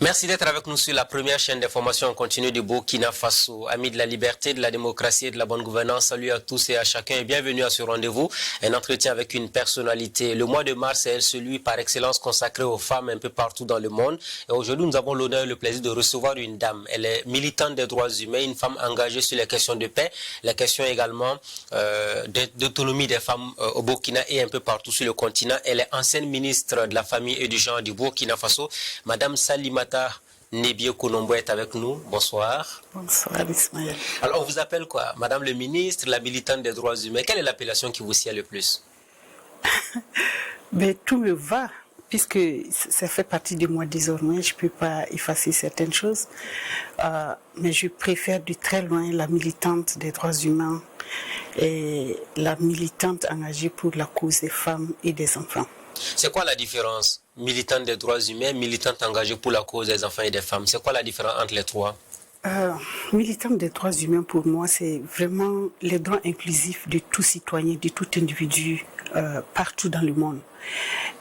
Merci d'être avec nous sur la première chaîne d'information en continu du Burkina Faso. Amis de la liberté, de la démocratie et de la bonne gouvernance, salut à tous et à chacun et bienvenue à ce rendez-vous, un entretien avec une personnalité. Le mois de mars est celui par excellence consacré aux femmes un peu partout dans le monde. Et aujourd'hui, nous avons l'honneur et le plaisir de recevoir une dame. Elle est militante des droits humains, une femme engagée sur les questions de paix, les questions également d'autonomie des femmes au Burkina et un peu partout sur le continent. Elle est ancienne ministre de la famille et du genre du Burkina Faso, Madame Salimata Nebio Kounombo est avec nous. Bonsoir. Bonsoir Ismaël. Alors on vous appelle quoi? Madame le ministre, la militante des droits humains. Quelle est l'appellation qui vous sied le plus? Mais tout me va, puisque ça fait partie de moi désormais. Je ne peux pas effacer certaines choses. Mais je préfère de très loin la militante des droits humains et la militante engagée pour la cause des femmes et des enfants. C'est quoi la différence? Militante des droits humains, militante engagée pour la cause des enfants et des femmes. C'est quoi la différence entre les trois? Militante des droits humains, pour moi, c'est vraiment les droits inclusifs de tout citoyen, de tout individu, partout dans le monde.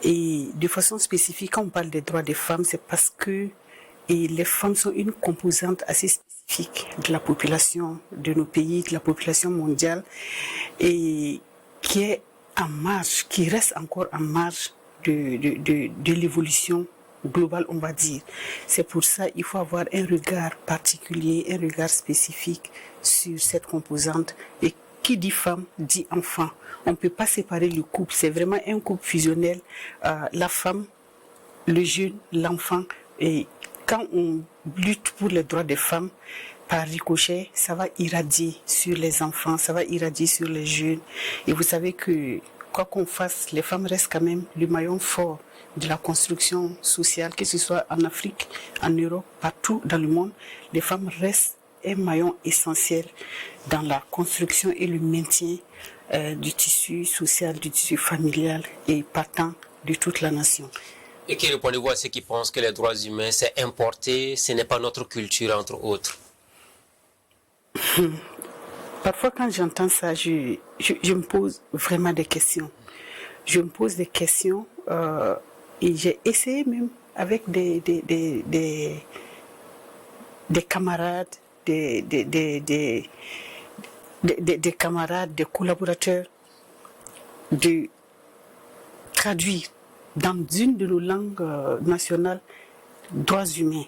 Et de façon spécifique, quand on parle des droits des femmes, c'est parce que les femmes sont une composante assez spécifique de la population de nos pays, de la population mondiale, et qui est en marge, qui reste encore en marge de l'évolution globale, on va dire. C'est pour ça qu'il faut avoir un regard particulier, un regard spécifique sur cette composante. Et qui dit femme, dit enfant. On ne peut pas séparer le couple, c'est vraiment un couple fusionnel. La femme, le jeune, l'enfant. Et quand on lutte pour les droits des femmes, par ricochet, ça va irradier sur les enfants, ça va irradier sur les jeunes. Et vous savez que, quoi qu'on fasse, les femmes restent quand même le maillon fort de la construction sociale, que ce soit en Afrique, en Europe, partout dans le monde. Les femmes restent un maillon essentiel dans la construction et le maintien du tissu social, du tissu familial et partant de toute la nation. Et quel répondez-vous à ceux qui pensent que les droits humains, c'est importé, ce n'est pas notre culture, entre autres? Parfois, quand j'entends ça, je me pose vraiment des questions. Je me pose des questions et j'ai essayé même avec des camarades, des camarades, des collaborateurs, de traduire dans une de nos langues nationales droits humains.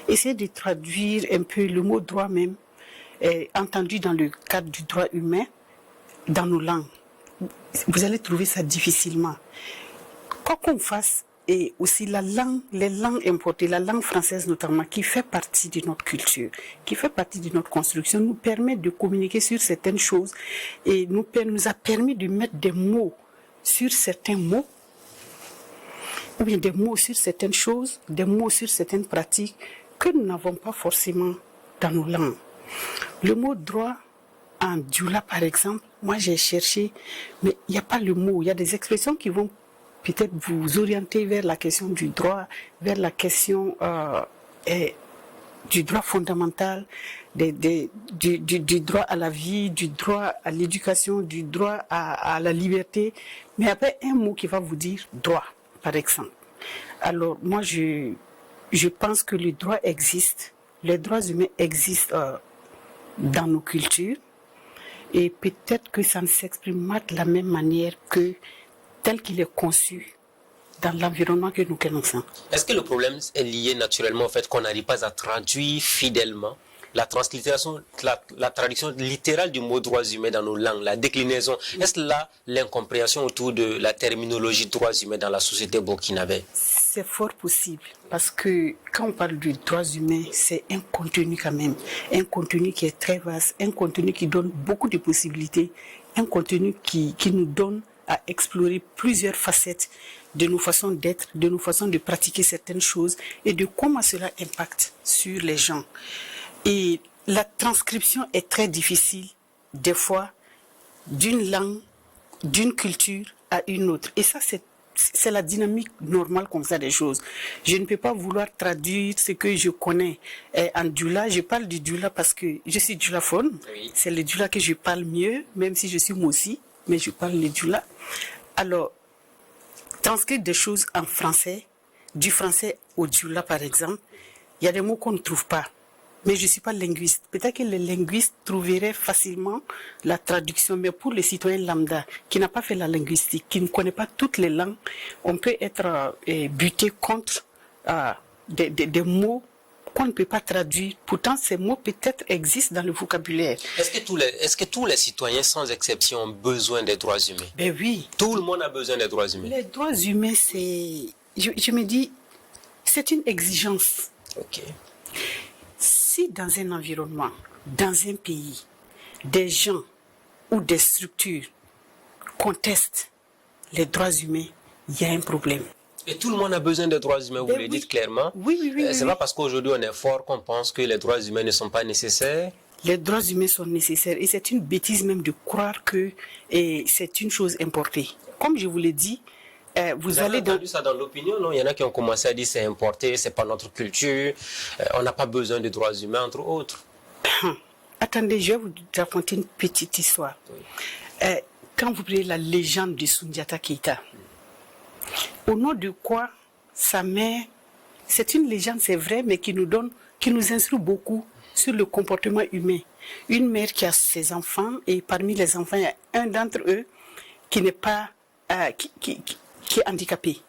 Essayer de traduire un peu le mot droit même, entendu dans le cadre du droit humain, dans nos langues. Vous allez trouver ça difficilement. Quoi qu'on fasse, et aussi les langues importées, la langue française notamment, qui fait partie de notre culture, qui fait partie de notre construction, nous permet de communiquer sur certaines choses et nous a permis de mettre des mots sur certains mots, ou bien des mots sur certaines choses, des mots sur certaines pratiques que nous n'avons pas forcément dans nos langues. Le mot droit en dioula, par exemple, moi j'ai cherché, mais il n'y a pas le mot. Il y a des expressions qui vont peut-être vous orienter vers la question du droit, vers la question du droit fondamental, du droit à la vie, du droit à l'éducation, du droit à la liberté. Mais après, un mot qui va vous dire droit, par exemple. Alors, moi, je pense que le droit existe, les droits humains existent dans nos cultures, et peut-être que ça ne s'exprime pas de la même manière que tel qu'il est conçu dans l'environnement que nous connaissons. Est-ce que le problème est lié naturellement au fait qu'on n'arrive pas à traduire fidèlement la translittération, la traduction littérale du mot droits humains dans nos langues, la déclinaison? Est-ce là l'incompréhension autour de la terminologie droits humains dans la société burkinabé? C'est fort possible, parce que quand on parle de droits humains, c'est un contenu quand même, un contenu qui est très vaste, un contenu qui donne beaucoup de possibilités, un contenu qui nous donne à explorer plusieurs facettes de nos façons d'être, de nos façons de pratiquer certaines choses et de comment cela impacte sur les gens. Et la transcription est très difficile, des fois, d'une langue, d'une culture à une autre. Et ça, c'est la dynamique normale comme ça des choses. Je ne peux pas vouloir traduire ce que je connais en Dioula. Je parle du Dioula parce que je suis dioulaphone. Oui. C'est le Dioula que je parle mieux, même si je suis Moussi, mais je parle le Dioula. Alors, transcrire des choses en français, du français au Dioula par exemple, il y a des mots qu'on ne trouve pas. Mais je ne suis pas linguiste. Peut-être que les linguistes trouveraient facilement la traduction, mais pour les citoyens lambda qui n'a pas fait la linguistique, qui ne connaît pas toutes les langues, on peut être buté contre des mots qu'on ne peut pas traduire. Pourtant, ces mots peut-être existent dans le vocabulaire. Est-ce que tous les citoyens, sans exception, ont besoin des droits humains? Ben oui. Tout le monde a besoin des droits humains. Les droits humains, c'est... Je me dis, c'est une exigence. Ok. Si dans un environnement, dans un pays, des gens ou des structures contestent les droits humains, il y a un problème. Et tout le monde a besoin des droits humains, vous le dites clairement. Oui. C'est pas parce qu'aujourd'hui on est fort qu'on pense que les droits humains ne sont pas nécessaires. Les droits humains sont nécessaires et c'est une bêtise même de croire que c'est une chose importée. Comme je vous l'ai dit, vous allez entendu ça dans l'opinion, non? Il y en a qui ont commencé à dire c'est importé, c'est pas notre culture, on n'a pas besoin de droits humains, entre autres. Attendez, je vais vous raconter une petite histoire. Oui. Quand vous prenez la légende de Soundiata Keita, au nom de quoi sa mère, c'est une légende, c'est vrai, mais qui nous instruit beaucoup sur le comportement humain. Une mère qui a ses enfants et parmi les enfants, il y a un d'entre eux qui n'est pas qui est handicapé.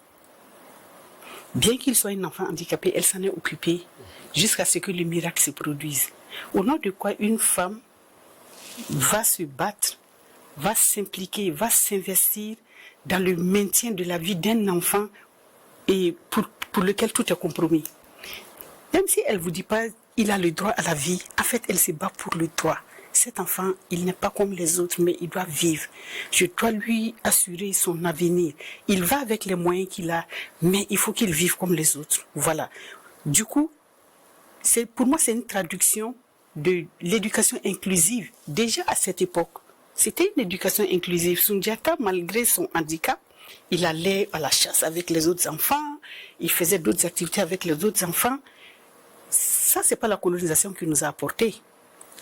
Bien qu'il soit un enfant handicapé, elle s'en est occupée jusqu'à ce que le miracle se produise. Au nom de quoi une femme va se battre, va s'impliquer, va s'investir dans le maintien de la vie d'un enfant et pour lequel tout est compromis. Même si elle ne vous dit pas il a le droit à la vie, en fait elle se bat pour le droit. Cet enfant, il n'est pas comme les autres, mais il doit vivre. Je dois lui assurer son avenir. Il va avec les moyens qu'il a, mais il faut qu'il vive comme les autres. Voilà. Du coup, pour moi, c'est une traduction de l'éducation inclusive. Déjà à cette époque, c'était une éducation inclusive. Soundiata, malgré son handicap, il allait à la chasse avec les autres enfants, il faisait d'autres activités avec les autres enfants. Ça, c'est pas la colonisation qui nous a apporté.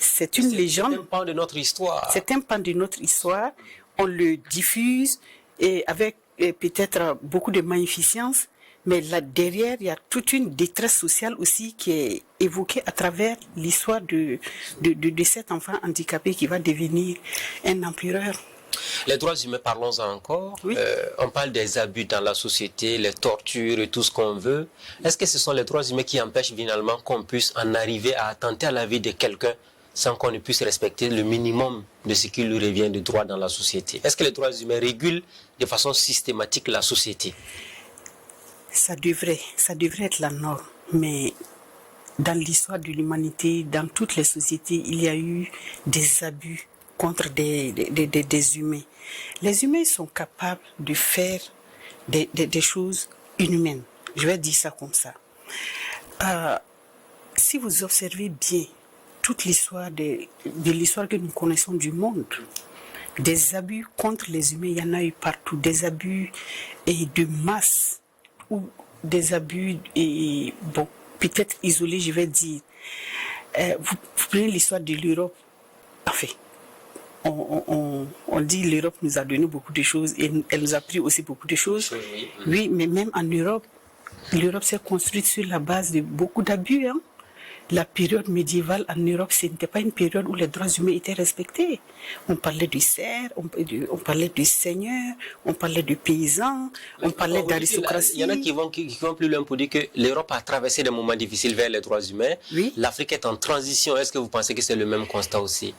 C'est une légende. C'est un pan de notre histoire. C'est un pan de notre histoire. On le diffuse et avec peut-être beaucoup de magnificence, mais là derrière, il y a toute une détresse sociale aussi qui est évoquée à travers l'histoire de cet enfant handicapé qui va devenir un empereur. Les droits humains, parlons-en encore. Oui. On parle des abus dans la société, les tortures et tout ce qu'on veut. Est-ce que ce sont les droits humains qui empêchent finalement qu'on puisse en arriver à attenter à la vie de quelqu'un sans qu'on ne puisse respecter le minimum de ce qui lui revient de droit dans la société? Est-ce que les droits humains régulent de façon systématique la société? Ça devrait être la norme, mais dans l'histoire de l'humanité, dans toutes les sociétés, il y a eu des abus contre des humains. Les humains sont capables de faire des choses inhumaines. Je vais dire ça comme ça. Si vous observez bien toute l'histoire de l'histoire que nous connaissons du monde, des abus contre les humains, il y en a eu partout. Des abus de masse ou des abus, bon, peut-être isolés, je vais dire. Vous prenez l'histoire de l'Europe. Enfin, on dit l'Europe nous a donné beaucoup de choses et elle nous a pris aussi beaucoup de choses. Oui, mais même en Europe, l'Europe s'est construite sur la base de beaucoup d'abus. Hein. La période médiévale en Europe, ce n'était pas une période où les droits humains étaient respectés. On parlait du serf, on parlait du seigneur, on parlait de paysans, on parlait d'aristocratie. Il y en a qui vont plus loin pour dire que l'Europe a traversé des moments difficiles vers les droits humains. Oui. L'Afrique est en transition. Est-ce que vous pensez que c'est le même constat aussi?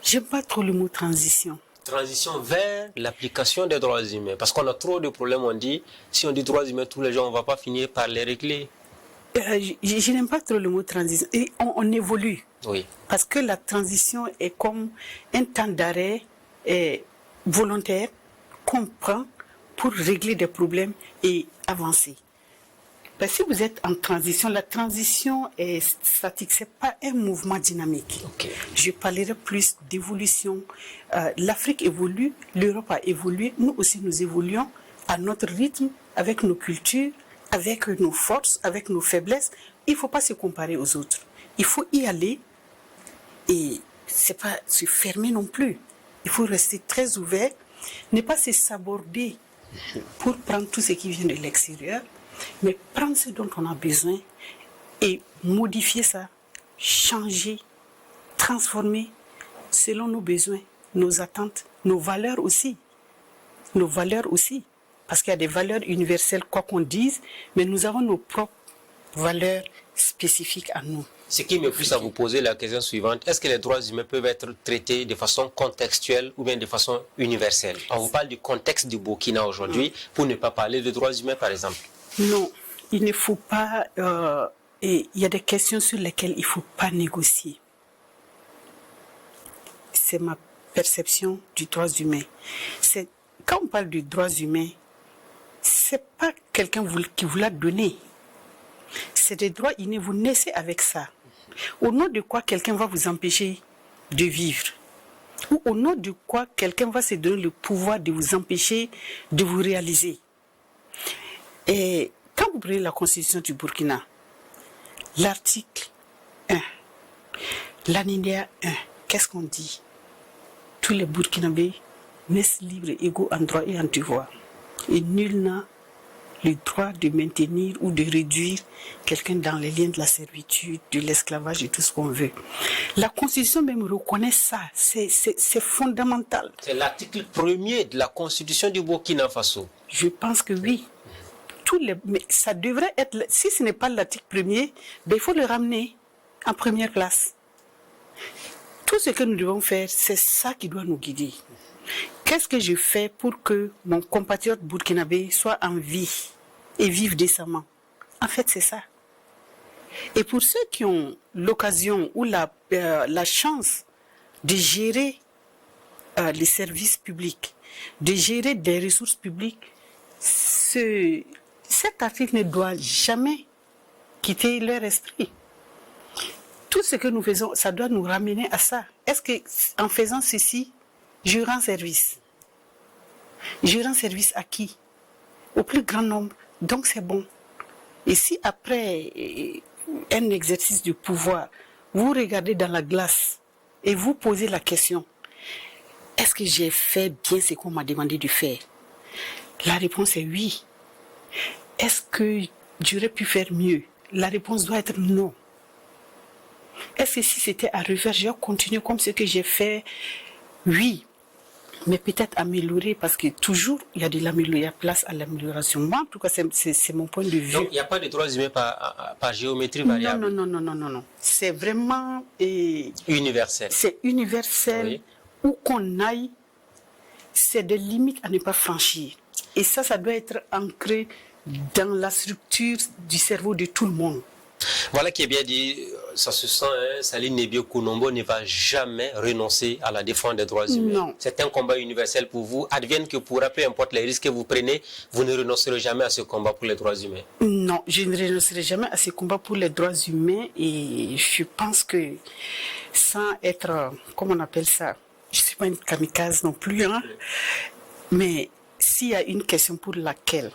J'aime pas trop le mot transition. Transition vers l'application des droits humains. Parce qu'on a trop de problèmes, on dit, si on dit droits humains tous les jours, on ne va pas finir par les régler. Je n'aime pas trop le mot transition. Et on évolue. Oui. Parce que la transition est comme un temps d'arrêt volontaire qu'on prend pour régler des problèmes et avancer. Si vous êtes en transition, la transition est statique, ce n'est pas un mouvement dynamique. Okay. Je parlerai plus d'évolution. L'Afrique évolue, l'Europe a évolué, nous aussi nous évoluons à notre rythme, avec nos cultures, avec nos forces, avec nos faiblesses. Il ne faut pas se comparer aux autres. Il faut y aller et ce n'est pas se fermer non plus. Il faut rester très ouvert, ne pas se saborder pour prendre tout ce qui vient de l'extérieur, mais prendre ce dont on a besoin et modifier ça, changer, transformer selon nos besoins, nos attentes, nos valeurs aussi. Nos valeurs aussi. Parce qu'il y a des valeurs universelles, quoi qu'on dise, mais nous avons nos propres valeurs spécifiques à nous. Ce qui me pousse à vous poser la question suivante, est-ce que les droits humains peuvent être traités de façon contextuelle ou bien de façon universelle? On vous parle du contexte du Burkina aujourd'hui, pour ne pas parler de droits humains par exemple. Non, il ne faut pas... et il y a des questions sur lesquelles il ne faut pas négocier. C'est ma perception du droit humain. Quand on parle de droits humains, ce n'est pas quelqu'un qui vous l'a donné. C'est des droits innés, vous naissez avec ça. Au nom de quoi quelqu'un va vous empêcher de vivre? Ou au nom de quoi quelqu'un va se donner le pouvoir de vous empêcher de vous réaliser? Et quand vous prenez la constitution du Burkina, l'article 1, l'alinéa 1, qu'est-ce qu'on dit? Tous les Burkinabés naissent libres et égaux en droit et en devoir. Et nul n'a le droit de maintenir ou de réduire quelqu'un dans les liens de la servitude, de l'esclavage et tout ce qu'on veut. La Constitution même reconnaît ça, c'est fondamental. C'est l'article 1er de la Constitution du Burkina Faso. Je pense que oui. Mais ça devrait être, si ce n'est pas l'article 1er, ben il faut le ramener en première place. Tout ce que nous devons faire, c'est ça qui doit nous guider. Qu'est-ce que je fais pour que mon compatriote burkinabé soit en vie et vive décemment? En fait, c'est ça. Et pour ceux qui ont l'occasion ou la chance de gérer les services publics, de gérer des ressources publiques, cet article ne doit jamais quitter leur esprit. Tout ce que nous faisons, ça doit nous ramener à ça. Est-ce qu'en faisant ceci, je rends service? Je rends service à qui? Au plus grand nombre. Donc c'est bon. Et si après un exercice de pouvoir, vous regardez dans la glace et vous posez la question, est-ce que j'ai fait bien ce qu'on m'a demandé de faire? La réponse est oui. Est-ce que j'aurais pu faire mieux? La réponse doit être non. Est-ce que si c'était à refaire, je vais continuer comme ce que j'ai fait? Oui. Mais peut-être améliorer, parce que toujours, il y a de l'amélioration, il y a place à l'amélioration. Moi, en tout cas, c'est mon point de vue. Donc, il n'y a pas de droits humains par géométrie variable? Non. C'est vraiment... universel. C'est universel. Oui. Où qu'on aille, c'est des limites à ne pas franchir. Et ça doit être ancré dans la structure du cerveau de tout le monde. Voilà qui est bien dit, ça se sent, Saline Nebio Kounombo ne va jamais renoncer à la défense des droits humains. Non. C'est un combat universel pour vous. Advienne que pourra, peu importe les risques que vous prenez, vous ne renoncerez jamais à ce combat pour les droits humains. Non, je ne renoncerai jamais à ce combat pour les droits humains et je pense que sans être, comment on appelle ça, je ne suis pas une kamikaze non plus, hein, mais s'il y a une question pour laquelle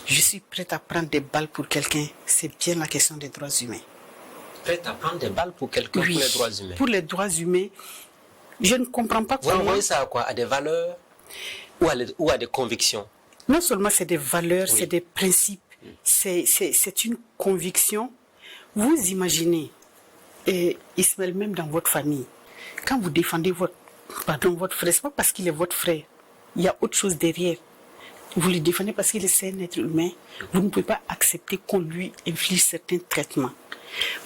je suis prête à prendre des balles pour quelqu'un, c'est bien la question des droits humains. Prête à prendre des balles pour quelqu'un, oui, pour les droits humains? Pour les droits humains, je ne comprends pas comment... Vous envoyez ça à quoi? À des valeurs ou à des convictions? Non seulement c'est des valeurs, oui, c'est des principes, c'est une conviction. Vous imaginez, Ismaël, même dans votre famille, quand vous défendez votre frère, ce n'est pas parce qu'il est votre frère, il y a autre chose derrière. Vous le défendez parce qu'il est un être humain. Vous ne pouvez pas accepter qu'on lui inflige certains traitements.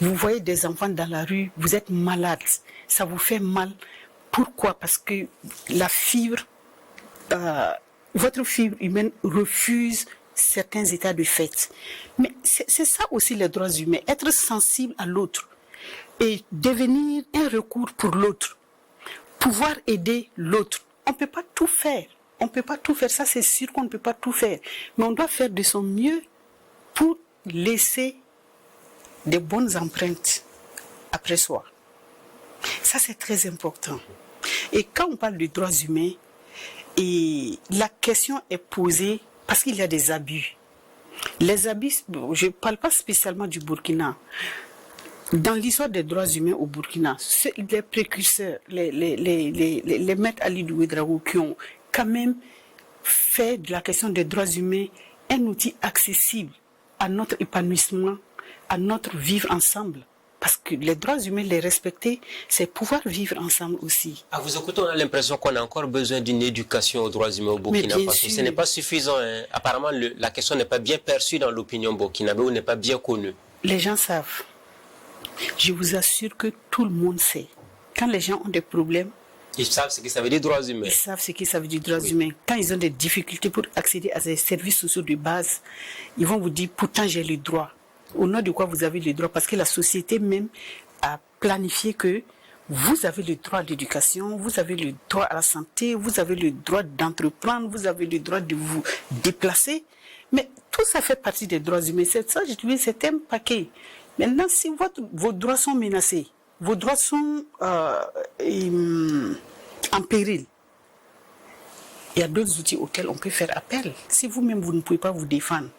Vous voyez des enfants dans la rue, vous êtes malade, ça vous fait mal. Pourquoi? Parce que votre fibre humaine refuse certains états de fait. Mais c'est ça aussi les droits humains, être sensible à l'autre et devenir un recours pour l'autre, pouvoir aider l'autre. On ne peut pas tout faire. On ne peut pas tout faire, ça c'est sûr qu'on ne peut pas tout faire. Mais on doit faire de son mieux pour laisser des bonnes empreintes après soi. Ça, c'est très important. Et quand on parle de droits humains, et la question est posée parce qu'il y a des abus. Les abus, je ne parle pas spécialement du Burkina. Dans l'histoire des droits humains au Burkina, les précurseurs, les maîtres Ali Ouédraogo qui ont quand même fait de la question des droits humains un outil accessible à notre épanouissement, à notre vivre ensemble. Parce que les droits humains, les respecter, c'est pouvoir vivre ensemble aussi. À vous écouter, on a l'impression qu'on a encore besoin d'une éducation aux droits humains au Burkina Faso. Ce n'est pas suffisant. Hein. Apparemment, la question n'est pas bien perçue dans l'opinion burkinabé ou n'est pas bien connue. Les gens savent. Je vous assure que tout le monde sait. Quand les gens ont des problèmes, ils savent ce que ça veut dire droits humains. Ils savent ce que ça veut dire droits humains. Quand ils ont des difficultés pour accéder à des services sociaux de base, ils vont vous dire, pourtant j'ai le droit. Au nom de quoi vous avez le droit? Parce que la société même a planifié que vous avez le droit à l'éducation, vous avez le droit à la santé, vous avez le droit d'entreprendre, vous avez le droit de vous déplacer. Mais tout ça fait partie des droits humains. C'est ça, je dis, c'est un paquet. Maintenant, si vos droits sont menacés, vos droits sont en péril, il y a d'autres outils auxquels on peut faire appel. Si vous-même, vous ne pouvez pas vous défendre,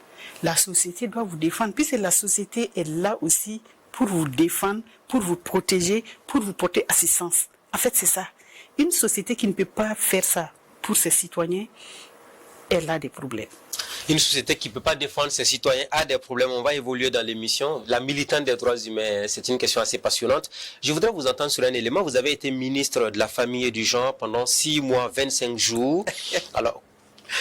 la société doit vous défendre, puisque la société est là aussi pour vous défendre, pour vous protéger, pour vous porter assistance. En fait, c'est ça. Une société qui ne peut pas faire ça pour ses citoyens, elle a des problèmes. Une société qui ne peut pas défendre ses citoyens a des problèmes. On va évoluer dans l'émission. La militante des droits humains, c'est une question assez passionnante. Je voudrais vous entendre sur un élément. Vous avez été ministre de la Famille et du Genre pendant 6 mois, 25 jours. Alors,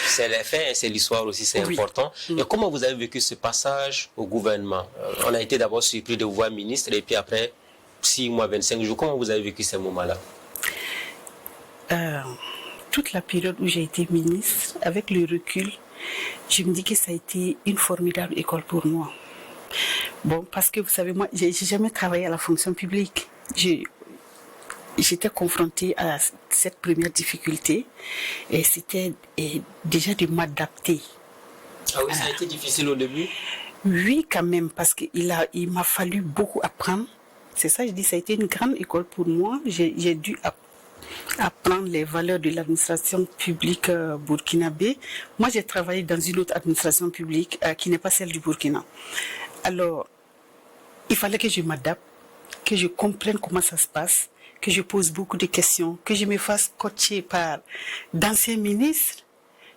c'est les faits, c'est l'histoire aussi, c'est important. Et comment vous avez vécu ce passage au gouvernement? On a été d'abord surpris de vous voir ministre et puis après 6 mois, 25 jours. Comment vous avez vécu ces moments-là? Toute la période où j'ai été ministre, avec le recul, je me dis que ça a été une formidable école pour moi. Bon, parce que vous savez, moi, j'ai jamais travaillé à la fonction publique. J'étais confrontée à cette première difficulté et c'était déjà de m'adapter. Ah oui, ça a été difficile au début? Oui, quand même, parce qu'il m'a fallu beaucoup apprendre. C'est ça, je dis, ça a été une grande école pour moi. J'ai dû apprendre les valeurs de l'administration publique burkinabé. Moi, j'ai travaillé dans une autre administration publique qui n'est pas celle du Burkina. Alors, il fallait que je m'adapte, que je comprenne comment ça se passe, que je pose beaucoup de questions, que je me fasse coacher par d'anciens ministres.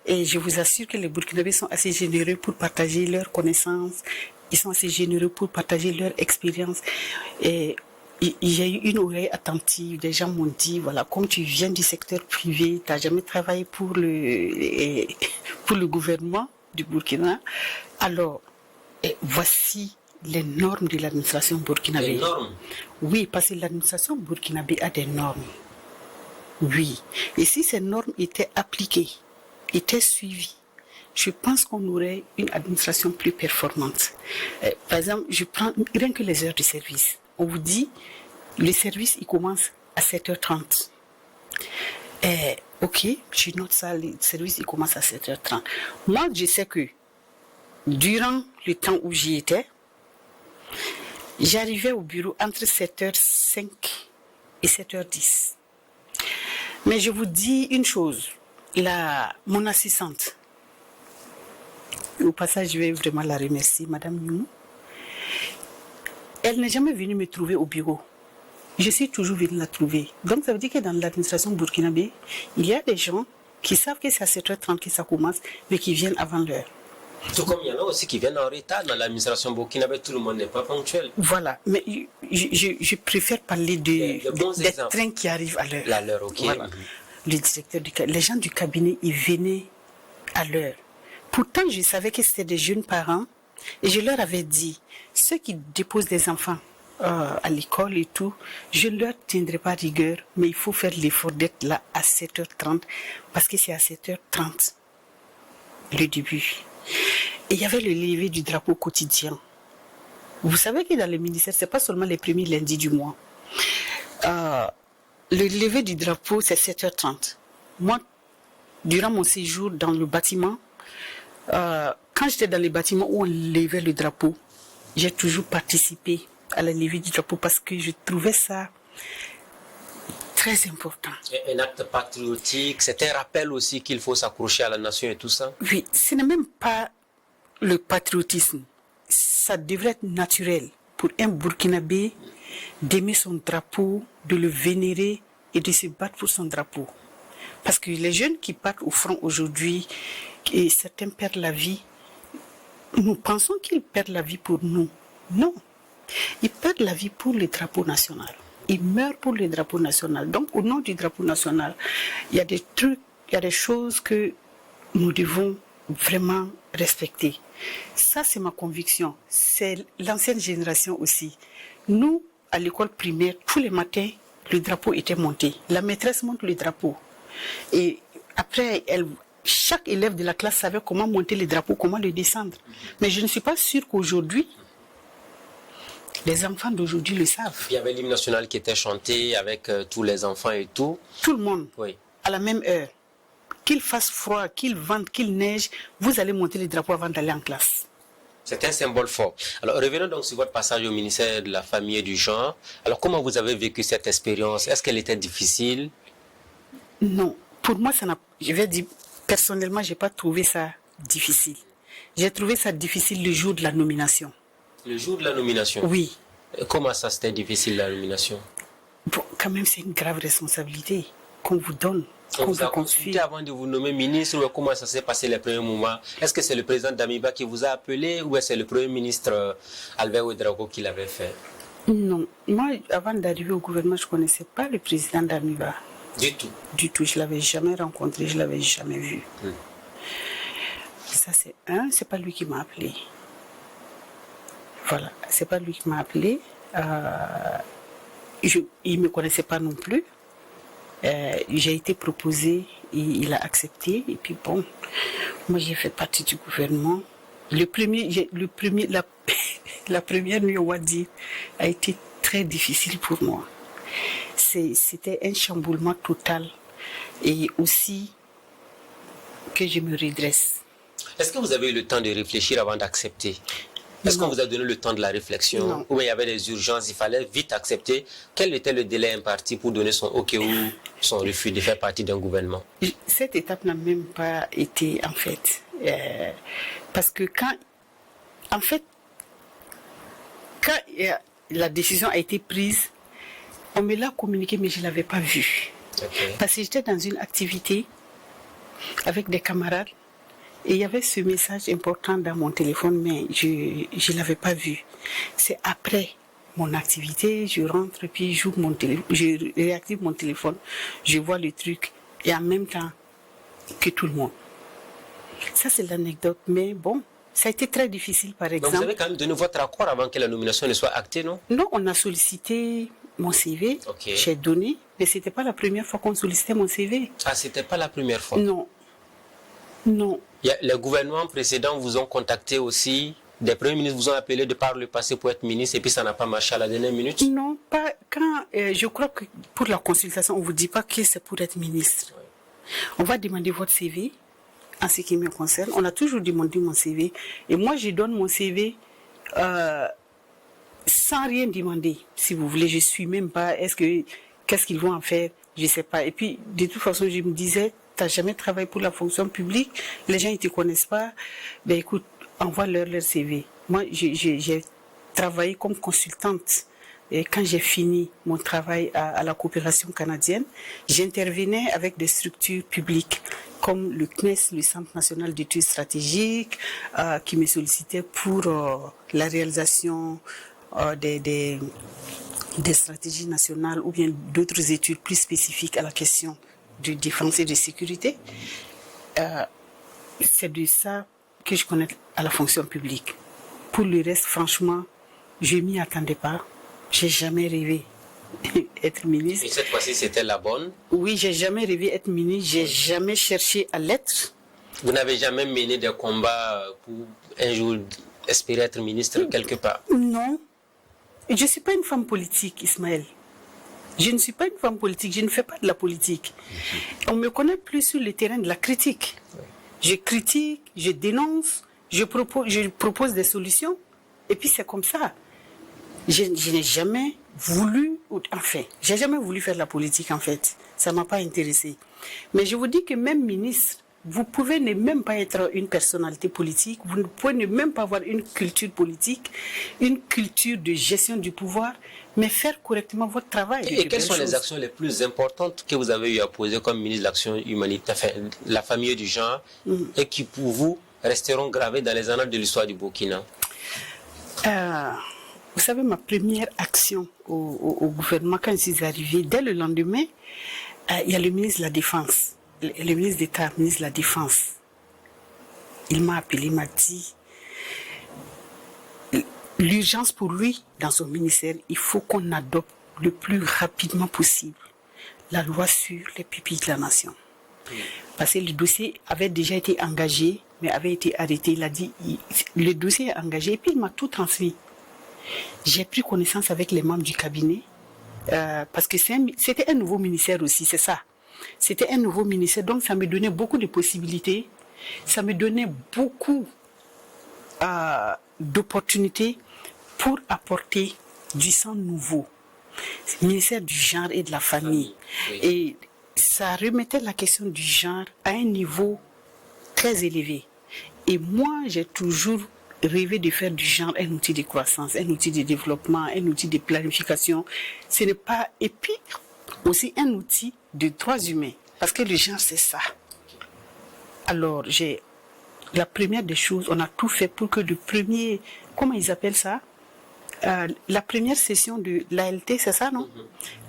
Et je vous assure que les Burkinabés sont assez généreux pour partager leurs connaissances. Ils sont assez généreux pour partager leur expérience. Et j'ai eu une oreille attentive. Des gens m'ont dit, voilà, comme tu viens du secteur privé, tu n'as jamais travaillé pour le gouvernement du Burkina. Alors, voici les normes de l'administration burkinabé. Les normes? Oui, parce que l'administration burkinabé a des normes. Oui. Et si ces normes étaient appliquées, étaient suivies, je pense qu'on aurait une administration plus performante. Par exemple, je prends rien que les heures de service. On vous dit, le service, il commence à 7h30. Ok, je note ça, le service, il commence à 7h30. Moi, je sais que durant le temps où j'y étais, j'arrivais au bureau entre 7h05 et 7h10. Mais je vous dis une chose, mon assistante, au passage, je vais vraiment la remercier, Madame Nyou. Elle n'est jamais venue me trouver au bureau. Je suis toujours venue la trouver. Donc, ça veut dire que dans l'administration burkinabé, il y a des gens qui savent que c'est à 7h30 que ça commence, mais qui viennent avant l'heure. Tout comme il y en a aussi qui viennent en retard dans l'administration burkinabé, tout le monde n'est pas ponctuel. Voilà, mais je préfère parler des trains qui arrivent à l'heure. À l'heure, ok. Voilà. Le directeur les gens du cabinet, ils venaient à l'heure. Pourtant, je savais que c'était des jeunes parents et je leur avais dit, ceux qui déposent des enfants à l'école et tout, je ne leur tiendrai pas rigueur, mais il faut faire l'effort d'être là à 7h30 parce que c'est à 7h30 le début. Et il y avait le lever du drapeau quotidien. Vous savez que dans le ministère, ce n'est pas seulement les premiers lundis du mois. Le lever du drapeau, c'est 7h30. Moi, durant mon séjour dans le bâtiment, quand j'étais dans les bâtiments où on levait le drapeau, j'ai toujours participé à la levée du drapeau parce que je trouvais ça très important. Un acte patriotique, c'est un rappel aussi qu'il faut s'accrocher à la nation et tout ça. Oui, ce n'est même pas le patriotisme. Ça devrait être naturel pour un Burkinabé d'aimer son drapeau, de le vénérer et de se battre pour son drapeau. Parce que les jeunes qui partent au front aujourd'hui, et certains perdent la vie, nous pensons qu'ils perdent la vie pour nous. Non, ils perdent la vie pour le drapeau national. Ils meurent pour le drapeau national. Donc, au nom du drapeau national, il y a des trucs, il y a des choses que nous devons vraiment respecter. Ça, c'est ma conviction. C'est l'ancienne génération aussi. Nous, à l'école primaire, tous les matins, le drapeau était monté. La maîtresse monte le drapeau. Et après, chaque élève de la classe savait comment monter le drapeau, comment le descendre. Mais je ne suis pas sûre qu'aujourd'hui, les enfants d'aujourd'hui le savent. Il y avait l'hymne national qui était chanté avec tous les enfants et tout. Tout le monde, oui, à la même heure. Qu'il fasse froid, qu'il vente, qu'il neige, vous allez monter le drapeau avant d'aller en classe. C'est un symbole fort. Alors, revenons donc sur votre passage au ministère de la Famille et du Genre. Alors, comment vous avez vécu cette expérience? Est-ce qu'elle était difficile? Non. Pour moi, je vais dire, personnellement, je n'ai pas trouvé ça difficile. J'ai trouvé ça difficile le jour de la nomination. Le jour de la nomination? Oui. Comment ça, c'était difficile, la nomination? Bon, quand même, c'est une grave responsabilité qu'on vous donne. On vous a consulté avant de vous nommer ministre, ou comment ça s'est passé les premiers moments? Est-ce que c'est le président d'Amiba qui vous a appelé, ou est-ce que c'est le premier ministre Albert Ouedraogo qui l'avait fait? Non. Moi, avant d'arriver au gouvernement, je ne connaissais pas le président d'Amiba. Du tout? Du tout. Je ne l'avais jamais rencontré, je ne l'avais jamais vu. Ça, c'est pas lui qui m'a appelé. Voilà, c'est pas lui qui m'a appelé. Il ne me connaissait pas non plus. J'ai été proposé, il a accepté. Et puis bon, moi j'ai fait partie du gouvernement. La première nuit au Wadi a été très difficile pour moi. C'était un chamboulement total. Et aussi que je me redresse. Est-ce que vous avez eu le temps de réfléchir avant d'accepter? Est-ce qu'on vous a donné le temps de la réflexion? Non. Ou il y avait des urgences, il fallait vite accepter? Quel était le délai imparti pour donner son OK ou son refus de faire partie d'un gouvernement? Cette étape n'a même pas été en fait. Parce que quand la décision a été prise, on me l'a communiqué mais je ne l'avais pas vu. Okay. Parce que j'étais dans une activité avec des camarades. Et il y avait ce message important dans mon téléphone, mais je ne l'avais pas vu. C'est après mon activité, je rentre, puis je réactive mon téléphone, je vois le truc, et en même temps que tout le monde. Ça, c'est l'anecdote, mais bon, ça a été très difficile, par exemple. Donc vous avez quand même donné votre accord avant que la nomination ne soit actée, non? Non, on a sollicité mon CV, okay. J'ai donné, mais ce n'était pas la première fois qu'on sollicitait mon CV. Ah, ce n'était pas la première fois? Non. Non. Les gouvernements précédents vous ont contacté aussi, des premiers ministres vous ont appelé de par le passé pour être ministre et puis ça n'a pas marché à la dernière minute? Non, pas quand. Je crois que pour la consultation, on ne vous dit pas que c'est pour être ministre. Oui. On va demander votre CV en ce qui me concerne. On a toujours demandé mon CV et moi je donne mon CV sans rien demander. Si vous voulez, je ne suis même pas. Qu'est-ce qu'ils vont en faire? Je ne sais pas. Et puis de toute façon, je me disais, tu n'as jamais travaillé pour la fonction publique, les gens ne te connaissent pas, ben écoute, envoie-leur leur CV. Moi, j'ai travaillé comme consultante. Et quand j'ai fini mon travail à la coopération canadienne, j'intervenais avec des structures publiques comme le CNES, le Centre national d'études stratégiques, qui me sollicitaient pour la réalisation des stratégies nationales ou bien d'autres études plus spécifiques à la question de défense et de sécurité. C'est de ça que je connais à la fonction publique. Pour le reste, franchement, je ne m'y attendais pas. Je n'ai jamais rêvé être ministre. Et cette fois-ci, c'était la bonne? Oui, je n'ai jamais rêvé être ministre. Je n'ai jamais cherché à l'être. Vous n'avez jamais mené des combats pour un jour espérer être ministre quelque part? Non. Je ne suis pas une femme politique, Ismaël. Je ne suis pas une femme politique, je ne fais pas de la politique. On me connaît plus sur le terrain de la critique. Je critique, je dénonce, je propose des solutions. Et puis c'est comme ça. Je n'ai jamais voulu, j'ai jamais voulu faire de la politique en fait. Ça ne m'a pas intéressé. Mais je vous dis que même ministre, vous pouvez ne même pas être une personnalité politique, vous ne pouvez ne même pas avoir une culture politique, une culture de gestion du pouvoir, mais faire correctement votre travail. Et quelles sont les actions les plus importantes que vous avez eu à poser comme ministre de l'Action humanitaire, enfin, la famille du genre, et qui pour vous resteront gravées dans les annales de l'histoire du Burkina? Vous savez, ma première action au gouvernement, quand je suis arrivée, dès le lendemain, il y a le ministre de la Défense, le ministre d'État, le ministre de la Défense. Il m'a appelé, il m'a dit, l'urgence pour lui, dans son ministère, il faut qu'on adopte le plus rapidement possible la loi sur les pupilles de la nation. Parce que le dossier avait déjà été engagé, mais avait été arrêté. Il a dit, le dossier est engagé, et puis il m'a tout transmis. J'ai pris connaissance avec les membres du cabinet, parce que c'était un nouveau ministère aussi, c'est ça. C'était un nouveau ministère, donc ça me donnait beaucoup de possibilités, ça me donnait beaucoup d'opportunités pour apporter du sang nouveau. Ministère du genre et de la famille. Oui. Et ça remettait la question du genre à un niveau très élevé. Et moi, j'ai toujours rêvé de faire du genre un outil de croissance, un outil de développement, un outil de planification. Ce n'est pas... Et puis, aussi un outil de droits humains. Parce que le genre, c'est ça. Alors, la première des choses, on a tout fait pour que le premier... Comment ils appellent ça? La première session de l'ALT, c'est ça, non?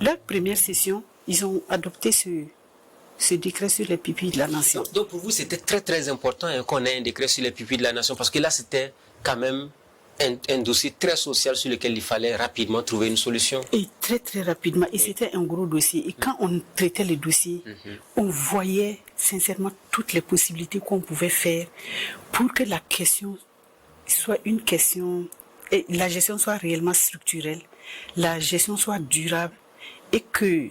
Leur première session, ils ont adopté ce décret sur les pupilles de la nation. Donc pour vous, c'était très très important qu'on ait un décret sur les pupilles de la nation, parce que là, c'était quand même un dossier très social sur lequel il fallait rapidement trouver une solution. Et très très rapidement. Et c'était un gros dossier. Et quand on traitait les dossiers, on voyait sincèrement toutes les possibilités qu'on pouvait faire pour que la question soit une question... Et la gestion soit réellement structurelle, la gestion soit durable, et que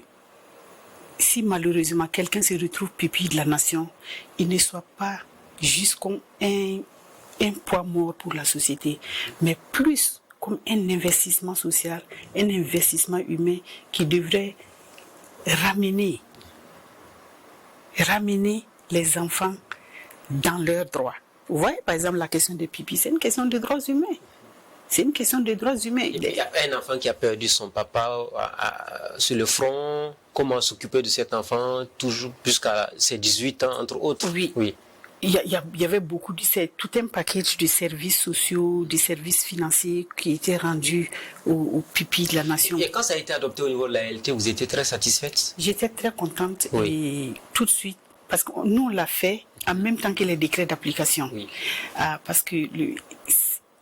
si malheureusement quelqu'un se retrouve pupille de la nation, il ne soit pas juste comme un poids mort pour la société, mais plus comme un investissement social, un investissement humain qui devrait ramener les enfants dans leurs droits. Vous voyez, par exemple, la question des pupilles, c'est une question de droits humains. C'est une question de droits humains. Il y a un enfant qui a perdu son papa sur le front. Comment s'occuper de cet enfant toujours jusqu'à ses 18 ans, entre autres? Oui. Il y avait beaucoup, c'est tout un package de services sociaux, de services financiers qui étaient rendus aux pupilles de la nation. Et quand ça a été adopté au niveau de la LT, vous étiez très satisfaite? J'étais très contente, et tout de suite, parce que nous on l'a fait en même temps que les décrets d'application. Oui. Parce que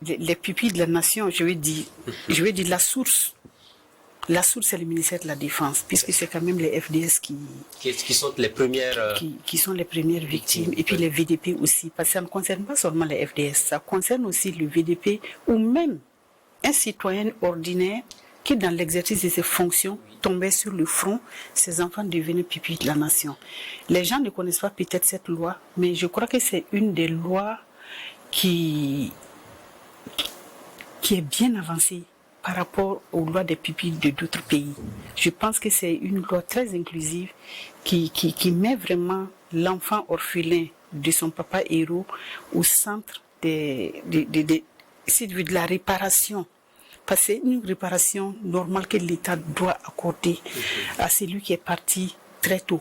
les pupilles de la nation, je vais dire la source. La source, c'est le ministère de la Défense, puisque c'est quand même les FDS qui sont les premières... Qui sont les premières victimes, et puis les VDP aussi, parce que ça ne concerne pas seulement les FDS, ça concerne aussi le VDP, ou même un citoyen ordinaire qui, dans l'exercice de ses fonctions, tombait sur le front, ses enfants devenaient pupilles de la nation. Les gens ne connaissent pas peut-être cette loi, mais je crois que c'est une des lois qui est bien avancée par rapport aux lois des pupilles de d'autres pays. Je pense que c'est une loi très inclusive qui met vraiment l'enfant orphelin de son papa héros au centre de la réparation. Parce que c'est une réparation normale que l'État doit accorder à celui qui est parti très tôt.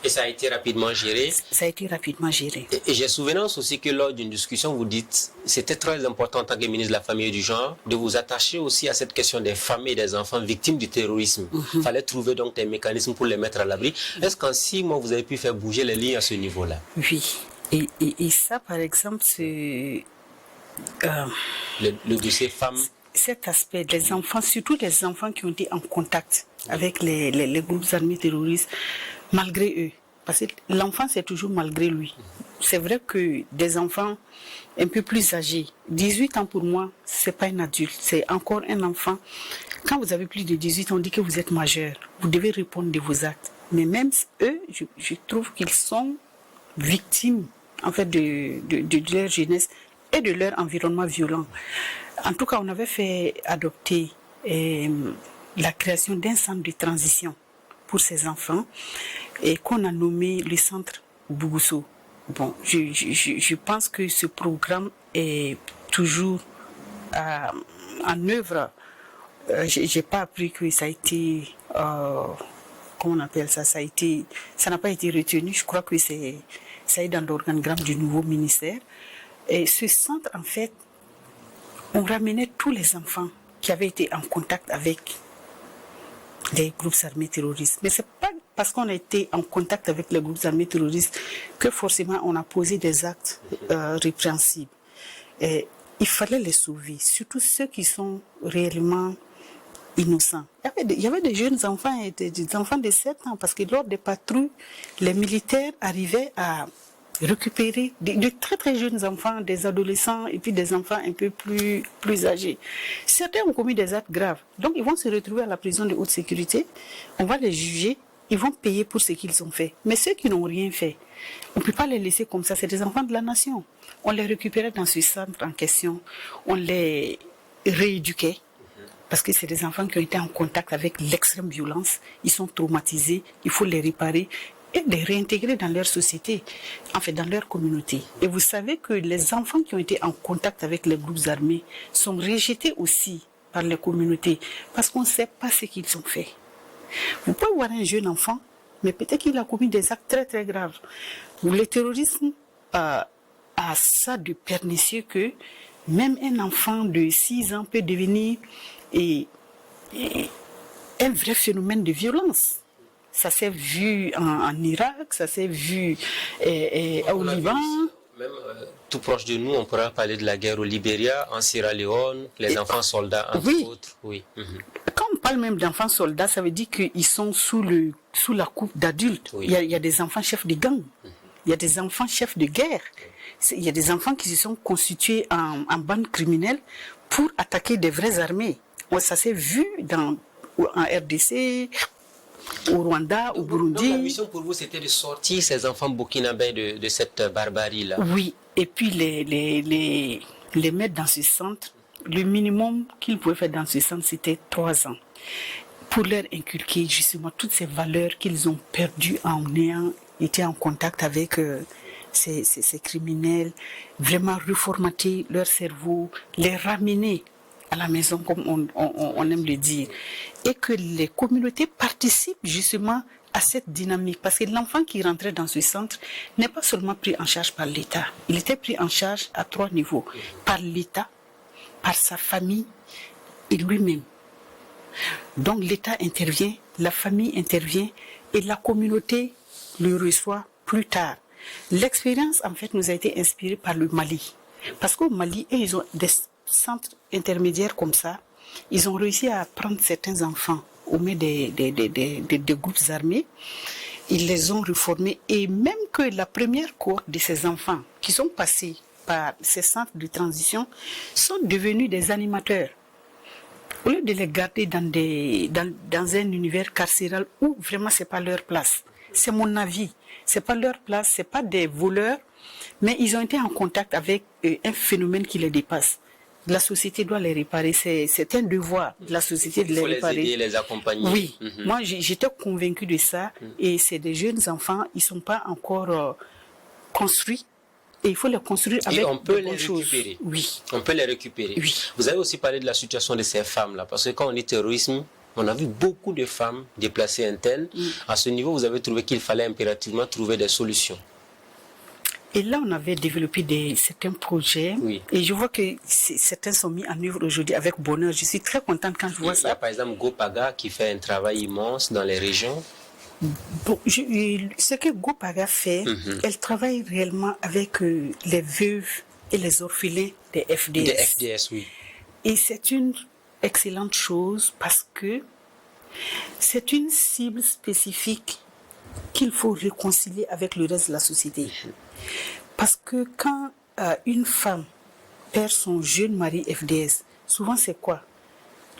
Et ça a été rapidement géré? Ça a été rapidement géré. Et j'ai souvenance aussi que lors d'une discussion, vous dites c'était très important en tant que ministre de la Famille et du Genre de vous attacher aussi à cette question des femmes et des enfants victimes du terrorisme. Il fallait trouver donc des mécanismes pour les mettre à l'abri. Est-ce qu'en 6 mois, vous avez pu faire bouger les lignes à ce niveau-là? Oui. Et ça, par exemple, c'est... le dossier femmes... Cet aspect des enfants, surtout les enfants qui ont été en contact avec les groupes armés terroristes, malgré eux. Parce que l'enfant, c'est toujours malgré lui. C'est vrai que des enfants un peu plus âgés, 18 ans pour moi, c'est pas un adulte, c'est encore un enfant. Quand vous avez plus de 18 ans, on dit que vous êtes majeur. Vous devez répondre de vos actes. Mais même eux, je trouve qu'ils sont victimes, en fait, de leur jeunesse et de leur environnement violent. En tout cas, on avait fait adopter la création d'un centre de transition pour ces enfants et qu'on a nommé le centre Bougousso. Bon, je pense que ce programme est toujours en œuvre. J'ai pas appris que ça a été, comment on appelle ça, ça n'a pas été retenu. Je crois que ça est dans l'organigramme du nouveau ministère. Et ce centre, en fait, on ramenait tous les enfants qui avaient été en contact avec les groupes armés terroristes. Mais c'est pas parce qu'on a été en contact avec les groupes armés terroristes que forcément on a posé des actes répréhensibles. Et il fallait les sauver, surtout ceux qui sont réellement innocents. Il y avait des jeunes enfants, des enfants de 7 ans, parce que lors des patrouilles, les militaires arrivaient à récupérer de très très jeunes enfants, des adolescents et puis des enfants un peu plus âgés. Certains ont commis des actes graves, donc ils vont se retrouver à la prison de haute sécurité, on va les juger, ils vont payer pour ce qu'ils ont fait. Mais ceux qui n'ont rien fait, on ne peut pas les laisser comme ça, c'est des enfants de la nation. On les récupérait dans ce centre en question, on les rééduquait, parce que c'est des enfants qui ont été en contact avec l'extrême violence, ils sont traumatisés, il faut les réparer et les réintégrer dans leur société, en fait dans leur communauté. Et vous savez que les enfants qui ont été en contact avec les groupes armés sont rejetés aussi par les communautés, parce qu'on ne sait pas ce qu'ils ont fait. Vous pouvez voir un jeune enfant, mais peut-être qu'il a commis des actes très très graves. Le terrorisme a ça de pernicieux que même un enfant de 6 ans peut devenir un vrai phénomène de violence. Ça s'est vu en Irak, ça s'est vu au Liban. Même tout proche de nous, on pourra parler de la guerre au Libéria, en Sierra Leone, les enfants soldats, entre autres. Oui. Quand on parle même d'enfants soldats, ça veut dire qu'ils sont sous la coupe d'adultes. Oui. Il y a des enfants chefs de gang, il y a des enfants chefs de guerre, il y a des enfants qui se sont constitués en bandes criminelles pour attaquer des vraies armées. Ça s'est vu en RDC, au Rwanda, au Burundi. Donc la mission pour vous, c'était de sortir ces enfants burkinabés de cette barbarie-là. Oui, et puis les mettre dans ce centre. Le minimum qu'ils pouvaient faire dans ce centre, c'était 3 ans. Pour leur inculquer justement toutes ces valeurs qu'ils ont perdues en ayant été en contact avec ces criminels, vraiment reformater leur cerveau, les ramener à la maison, comme on aime le dire, et que les communautés participent justement à cette dynamique, parce que l'enfant qui rentrait dans ce centre n'est pas seulement pris en charge par l'État, il était pris en charge à 3 niveaux, par l'État, par sa famille et lui-même. Donc l'État intervient, la famille intervient et la communauté le reçoit plus tard. L'expérience en fait nous a été inspirée par le Mali, parce qu'au Mali, ils ont des centres intermédiaires comme ça, ils ont réussi à prendre certains enfants au milieu des groupes armés, ils les ont reformés et même que la première cohorte de ces enfants qui sont passés par ces centres de transition sont devenus des animateurs. Au lieu de les garder dans un univers carcéral où vraiment c'est pas leur place. C'est mon avis. C'est pas leur place, c'est pas des voleurs, mais ils ont été en contact avec un phénomène qui les dépasse. La société doit les réparer, c'est un devoir de la société de les réparer. Il faut les aider, les accompagner. Oui, moi j'étais convaincue de ça et c'est des jeunes enfants, ils sont pas encore construits. Et il faut les construire avec de bonnes choses. Oui. On peut les récupérer. Oui. Vous avez aussi parlé de la situation de ces femmes-là, parce que quand on dit terrorisme, on a vu beaucoup de femmes déplacées internes. À ce niveau, vous avez trouvé qu'il fallait impérativement trouver des solutions. Et là, on avait développé certains projets. Oui. Et je vois que certains sont mis en œuvre aujourd'hui avec bonheur. Je suis très contente quand je vois ça. Il y a par exemple Gopaga qui fait un travail immense dans les régions. Bon, ce que Gopaga fait, elle travaille réellement avec les veuves et les orphelins des FDS. Des FDS, oui. Et c'est une excellente chose parce que c'est une cible spécifique qu'il faut réconcilier avec le reste de la société. Parce que quand une femme perd son jeune mari FDS, souvent c'est quoi?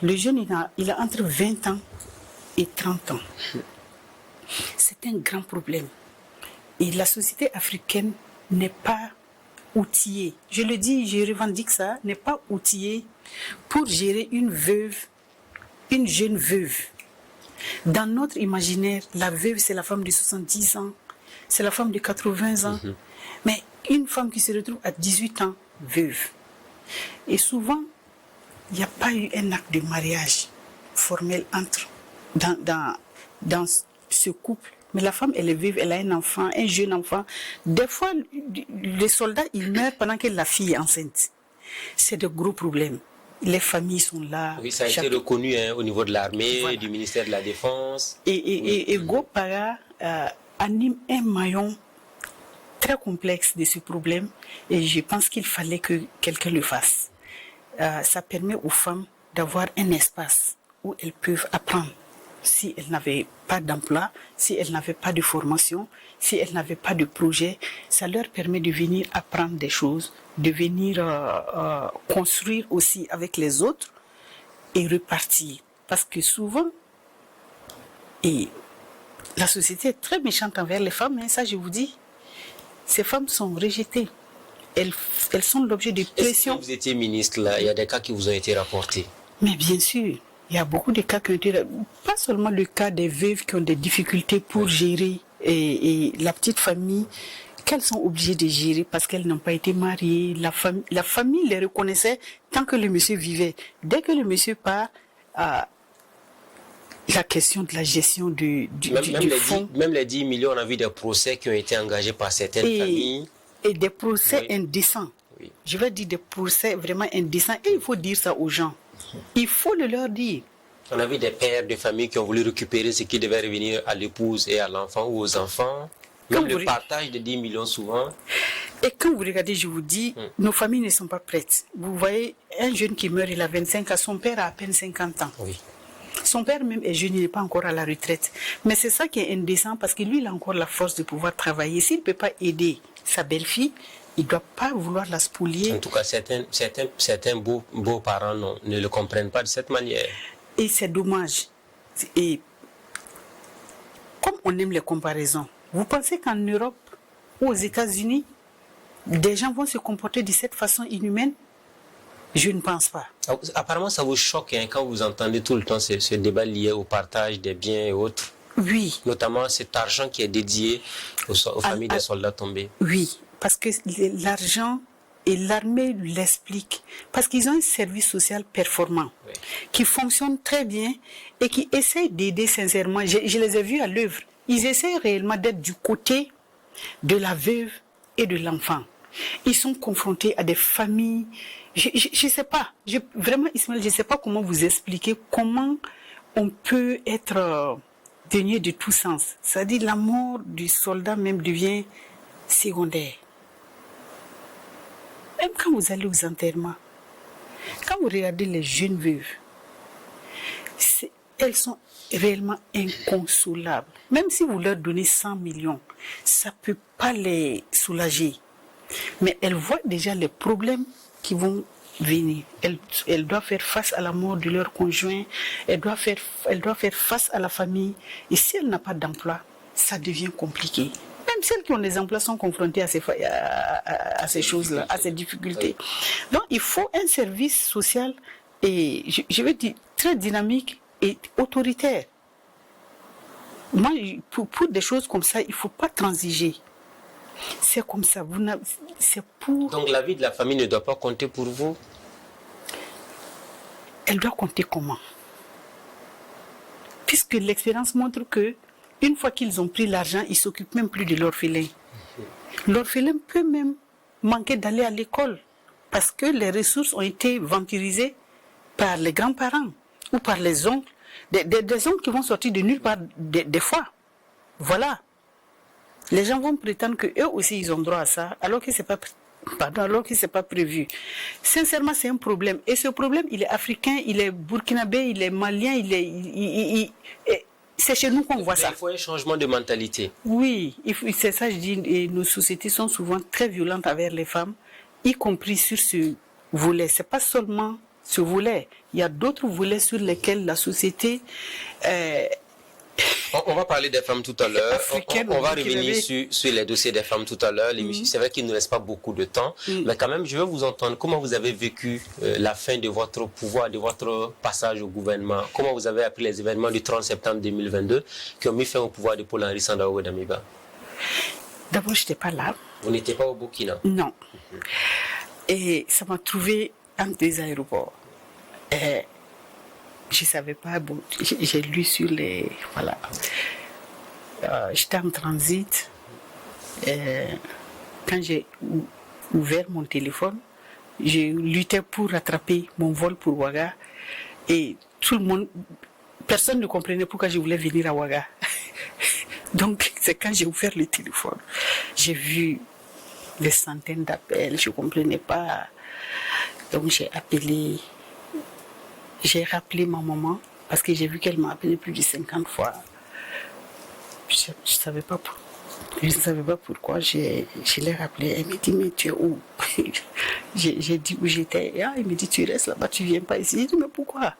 Le jeune, il a entre 20 ans et 30 ans. C'est un grand problème. Et la société africaine n'est pas outillée, je le dis, je revendique ça, n'est pas outillée pour gérer une veuve, une jeune veuve. Dans notre imaginaire, la veuve, c'est la femme de 70 ans, c'est la femme de 80 ans. Mais une femme qui se retrouve à 18 ans, veuve. Et souvent, il n'y a pas eu un acte de mariage formel dans ce couple. Mais la femme, elle est veuve, elle a un enfant, un jeune enfant. Des fois, les soldats, ils meurent pendant que la fille est enceinte. C'est de gros problèmes. Les familles sont là. Oui, ça a été reconnu au niveau de l'armée, voilà, du ministère de la Défense. Et Gopara anime un maillon très complexe de ce problème et je pense qu'il fallait que quelqu'un le fasse. Ça permet aux femmes d'avoir un espace où elles peuvent apprendre. Si elles n'avaient pas d'emploi, si elles n'avaient pas de formation, si elles n'avaient pas de projet, ça leur permet de venir apprendre des choses, de venir construire aussi avec les autres et repartir. Parce que souvent, et la société est très méchante envers les femmes, hein, ça je vous dis. Ces femmes sont rejetées. Elles sont l'objet de pression. Est-ce que vous étiez ministre, là, il y a des cas qui vous ont été rapportés? Mais bien sûr, il y a beaucoup de cas qui ont été... Pas seulement le cas des veuves qui ont des difficultés pour gérer et la petite famille qu'elles sont obligées de gérer parce qu'elles n'ont pas été mariées. La famille les reconnaissait tant que le monsieur vivait. Dès que le monsieur part, la question de la gestion du fonds... Même les 10 millions, on a vu des procès qui ont été engagés par certaines familles. Et des procès indécents. Oui. Je vais dire des procès vraiment indécents. Et il faut dire ça aux gens. Il faut le leur dire. On a vu des pères de famille qui ont voulu récupérer ce qui devait revenir à l'épouse et à l'enfant ou aux enfants. Même le partage de 10 millions souvent. Et quand vous regardez, je vous dis, nos familles ne sont pas prêtes. Vous voyez, un jeune qui meurt, il a 25 ans, son père a à peine 50 ans. Oui. Son père même est jeune, il n'est pas encore à la retraite. Mais c'est ça qui est indécent parce que lui, il a encore la force de pouvoir travailler. S'il ne peut pas aider sa belle-fille, il ne doit pas vouloir la spolier. En tout cas, certains beaux-parents ne le comprennent pas de cette manière. Et c'est dommage. Et comme on aime les comparaisons, vous pensez qu'en Europe ou aux États-Unis, des gens vont se comporter de cette façon inhumaine? Je ne pense pas. Apparemment, ça vous choque quand vous entendez tout le temps ce débat lié au partage des biens et autres. Oui. Notamment cet argent qui est dédié aux familles des soldats tombés. Oui, parce que l'argent, et l'armée l'explique, parce qu'ils ont un service social performant, qui fonctionne très bien et qui essaie d'aider sincèrement. Je les ai vus à l'œuvre. Ils essaient réellement d'être du côté de la veuve et de l'enfant. Ils sont confrontés à des familles. Je ne sais pas. Vraiment, Ismaël, je ne sais pas comment vous expliquer comment on peut être dénué de tout sens. C'est-à-dire la mort du soldat même devient secondaire. Même quand vous allez aux enterrements, quand vous regardez les jeunes veuves, elles sont réellement inconsolables. Même si vous leur donnez 100 millions, ça ne peut pas les soulager. Mais elles voient déjà les problèmes qui vont venir. Elles doivent faire face à la mort de leur conjoint, elles doivent faire face à la famille. Et si elles n'ont pas d'emploi, ça devient compliqué. Même celles qui ont des emplois sont confrontées à ces choses-là, à ces difficultés. Donc il faut un service social, et je veux dire, très dynamique et autoritaire. Moi, pour des choses comme ça, il ne faut pas transiger. C'est comme ça. C'est pour... Donc la vie de la famille ne doit pas compter pour vous? Elle doit compter comment? Puisque l'expérience montre que une fois qu'ils ont pris l'argent, ils ne s'occupent même plus de l'orphelin. L'orphelin peut même manquer d'aller à l'école parce que les ressources ont été vampirisées par les grands-parents ou par les oncles. Des oncles qui vont sortir de nulle part des fois. Voilà. Les gens vont prétendre qu'eux aussi ils ont droit à ça, alors que c'est pas prévu. Sincèrement, c'est un problème. Et ce problème, il est africain, il est burkinabé, il est malien, c'est chez nous qu'on voit ça. Il faut un changement de mentalité. Oui, c'est ça je dis. Et nos sociétés sont souvent très violentes envers les femmes, y compris sur ce volet. C'est pas seulement ce volet. Il y a d'autres volets sur lesquels la société On va parler des femmes tout à l'heure. On va revenir sur les dossiers des femmes tout à l'heure. C'est vrai qu'il ne nous reste pas beaucoup de temps. Mais quand même, je veux vous entendre. Comment vous avez vécu la fin de votre pouvoir, de votre passage au gouvernement? Comment vous avez appris les événements du 30 septembre 2022 qui ont mis fin au pouvoir de Paul-Henri Sandaogo Damiba? D'abord, je n'étais pas là. Vous n'étiez pas au Burkina? Non. Et ça m'a trouvé entre des aéroports. Et je ne savais pas, bon, j'ai lu sur les... Voilà. J'étais en transit. Quand j'ai ouvert mon téléphone, j'ai lutté pour rattraper mon vol pour Ouaga. Et tout le monde... Personne ne comprenait pourquoi je voulais venir à Ouaga. Donc, c'est quand j'ai ouvert le téléphone. J'ai vu des centaines d'appels, je ne comprenais pas. Donc, j'ai rappelé ma maman, parce que j'ai vu qu'elle m'a appelé plus de 50 fois. Je ne savais pas pourquoi. Je l'ai rappelé. Elle me dit, mais tu es où? J'ai dit où j'étais. Elle me dit, tu restes là-bas, tu ne viens pas ici. J'ai dit, mais pourquoi?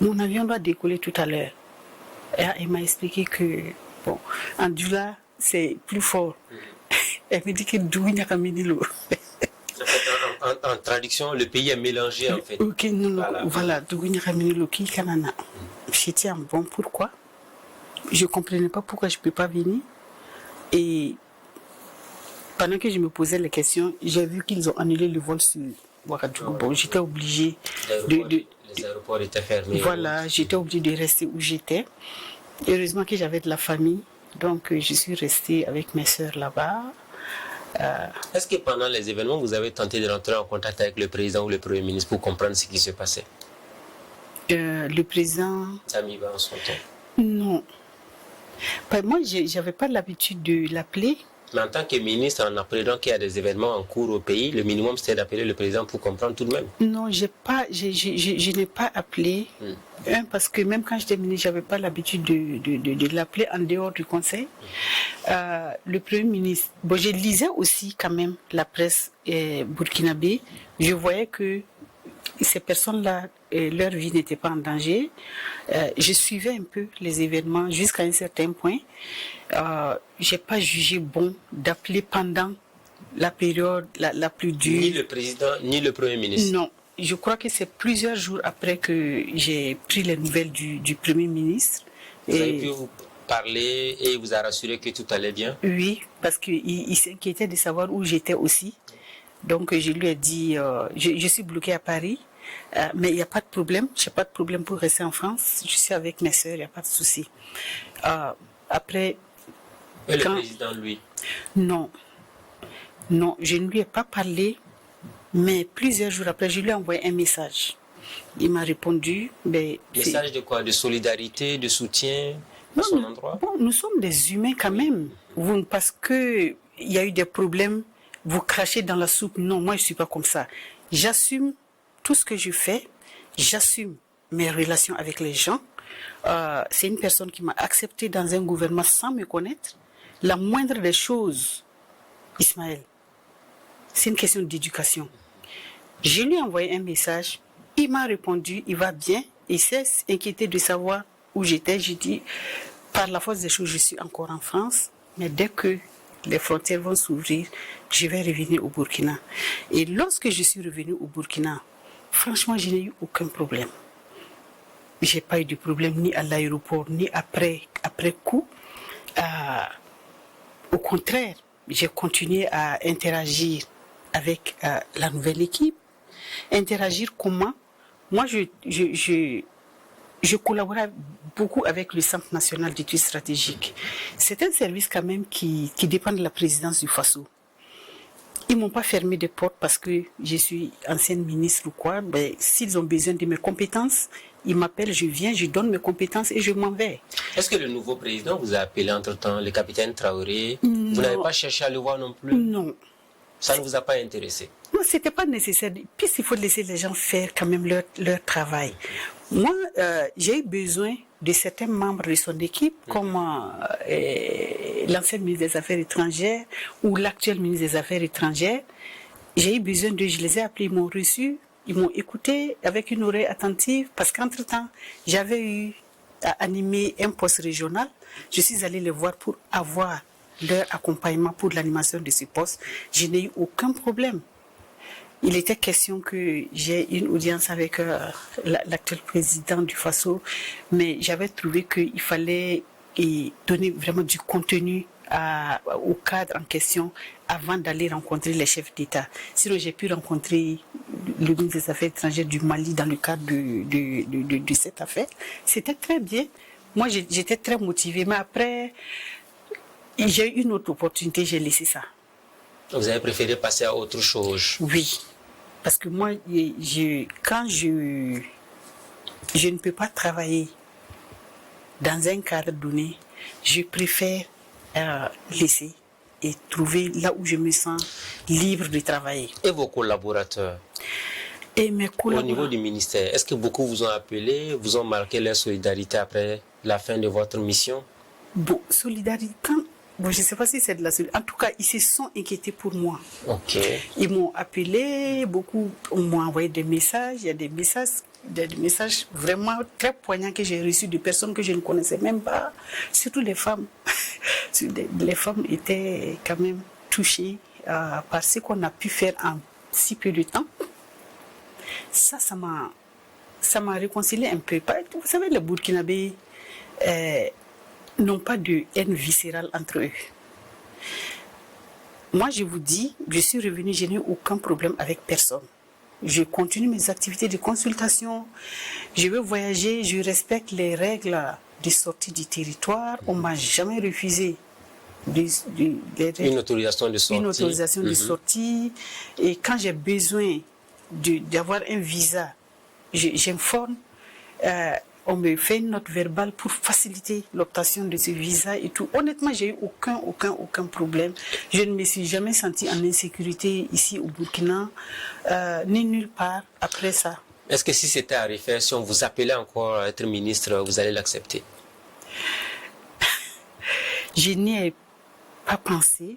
Mon avion doit décoller tout à l'heure. Elle m'a expliqué que, bon, Andula, c'est plus fort. Elle me dit que Douina Kaminilo. En traduction, le pays est mélangé en fait. Ok, voilà, Douina Kaminilo qui Kanana. J'étais en bon, pourquoi? Je ne comprenais pas pourquoi je ne peux pas venir. Et pendant que je me posais les questions, j'ai vu qu'ils ont annulé le vol sur Ouagadougou. Bon, j'étais obligée Les aéroports étaient fermés. Voilà, j'étais obligée de rester où j'étais. Heureusement que j'avais de la famille, donc je suis restée avec mes sœurs là-bas. Est-ce que pendant les événements, vous avez tenté de rentrer en contact avec le président ou le premier ministre pour comprendre ce qui se passait? Le président... Damiba en son temps. Non. Moi, je n'avais pas l'habitude de l'appeler. Mais en tant que ministre, en apprenant qu'il y a des événements en cours au pays, le minimum c'était d'appeler le président pour comprendre tout de même. Non, je n'ai pas appelé. Parce que même quand j'étais ministre, je n'avais pas l'habitude de l'appeler en dehors du conseil. Le Premier ministre, bon, je lisais aussi quand même la presse burkinabé. Je voyais que ces personnes-là, leur vie n'était pas en danger. Je suivais un peu les événements jusqu'à un certain point. Je n'ai pas jugé bon d'appeler pendant la période la plus dure. Ni le président, ni le Premier ministre. Non, je crois que c'est plusieurs jours après que j'ai pris les nouvelles du Premier ministre. Vous avez pu vous parler et il vous a rassuré que tout allait bien? Oui, parce qu'il s'inquiétait de savoir où j'étais aussi. Donc je lui ai dit, je suis bloquée à Paris, mais il n'y a pas de problème. Je n'ai pas de problème pour rester en France. Je suis avec mes sœurs, il n'y a pas de souci. Après... Et le président, lui? Non, je ne lui ai pas parlé, mais plusieurs jours après, je lui ai envoyé un message. Il m'a répondu. Message de quoi? De solidarité, de soutien à son endroit? Bon, nous sommes des humains quand même. Parce qu'il y a eu des problèmes, vous crachez dans la soupe. Non, moi je ne suis pas comme ça. J'assume tout ce que je fais, j'assume mes relations avec les gens. C'est une personne qui m'a accepté dans un gouvernement sans me connaître. La moindre des choses, Ismaël, c'est une question d'éducation. Je lui ai envoyé un message, il m'a répondu, il va bien, il s'est inquiété de savoir où j'étais. J'ai dit, par la force des choses, je suis encore en France, mais dès que les frontières vont s'ouvrir, je vais revenir au Burkina. Et lorsque je suis revenue au Burkina, franchement, je n'ai eu aucun problème. Je n'ai pas eu de problème ni à l'aéroport, ni après coup. Au contraire, j'ai continué à interagir avec la nouvelle équipe. Interagir comment? Moi, je collaborais beaucoup avec le Centre national d'études stratégiques. C'est un service quand même qui dépend de la présidence du Faso. Ils ne m'ont pas fermé des portes parce que je suis ancienne ministre ou quoi. Ben, s'ils ont besoin de mes compétences, ils m'appellent, je viens, je donne mes compétences et je m'en vais. Est-ce que le nouveau président vous a appelé entre-temps, le capitaine Traoré? Non. Vous n'avez pas cherché à le voir non plus? Non. Ça ne vous a pas intéressé? Non, ce n'était pas nécessaire. Puis il faut laisser les gens faire quand même leur travail. Moi, j'ai eu besoin de certains membres de son équipe, comme l'ancien ministre des Affaires étrangères ou l'actuel ministre des Affaires étrangères. J'ai eu besoin d'eux, je les ai appelés, ils m'ont reçu, ils m'ont écouté avec une oreille attentive, parce qu'entre-temps, j'avais eu à animer un poste régional. Je suis allée les voir pour avoir leur accompagnement pour l'animation de ce poste. Je n'ai eu aucun problème. Il était question que j'ai une audience avec l'actuel président du FASO, mais j'avais trouvé qu'il fallait donner vraiment du contenu au cadre en question avant d'aller rencontrer les chefs d'État. Sinon, j'ai pu rencontrer le ministre des Affaires étrangères du Mali dans le cadre de cette affaire. C'était très bien. Moi, j'étais très motivée, mais après, j'ai eu une autre opportunité, j'ai laissé ça. Vous avez préféré passer à autre chose? Oui, parce que moi, quand je ne peux pas travailler dans un cadre donné, je préfère laisser et trouver là où je me sens libre de travailler. Et vos collaborateurs? Et mes collaborateurs. Au niveau du ministère, est-ce que beaucoup vous ont appelé, vous ont marqué leur solidarité après la fin de votre mission? Bon, solidarité, bon, je ne sais pas si c'est de la solidarité. En tout cas, ils se sont inquiétés pour moi. Ok. Ils m'ont appelé, beaucoup m'ont envoyé des messages. Il y a des messages vraiment très poignants que j'ai reçus de personnes que je ne connaissais même pas, surtout les femmes. Les femmes étaient quand même touchées par ce qu'on a pu faire en si peu de temps. Ça m'a réconcilié un peu. Vous savez, les Burkinabés n'ont pas de haine viscérale entre eux. Moi, je vous dis, je suis revenue, je n'ai aucun problème avec personne. Je continue mes activités de consultation, je veux voyager, je respecte les règles de sortie du territoire. On ne m'a jamais refusé une autorisation de sortie. Une autorisation de sortie. Et quand j'ai besoin d'avoir un visa, j'informe. On me fait une note verbale pour faciliter l'obtention de ce visa et tout. Honnêtement, j'ai eu aucun problème. Je ne me suis jamais sentie en insécurité ici au Burkina, ni nulle part après ça. Est-ce que si c'était à refaire, si on vous appelait encore à être ministre, vous allez l'accepter? Je n'y ai pas pensé.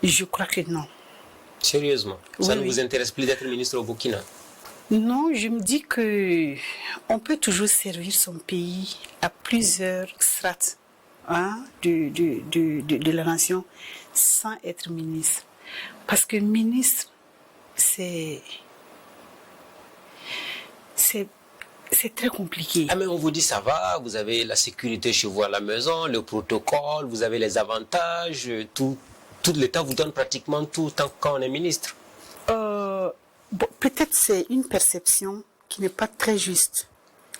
Je crois que non. Sérieusement? Ça ne vous intéresse plus d'être ministre au Burkina? Non, je me dis que on peut toujours servir son pays à plusieurs strates de la nation sans être ministre. Parce que ministre, c'est très compliqué. Ah mais on vous dit ça va, vous avez la sécurité chez vous à la maison, le protocole, vous avez les avantages, tout l'État vous donne pratiquement tout tant qu'on est ministre. Bon, peut-être c'est une perception qui n'est pas très juste.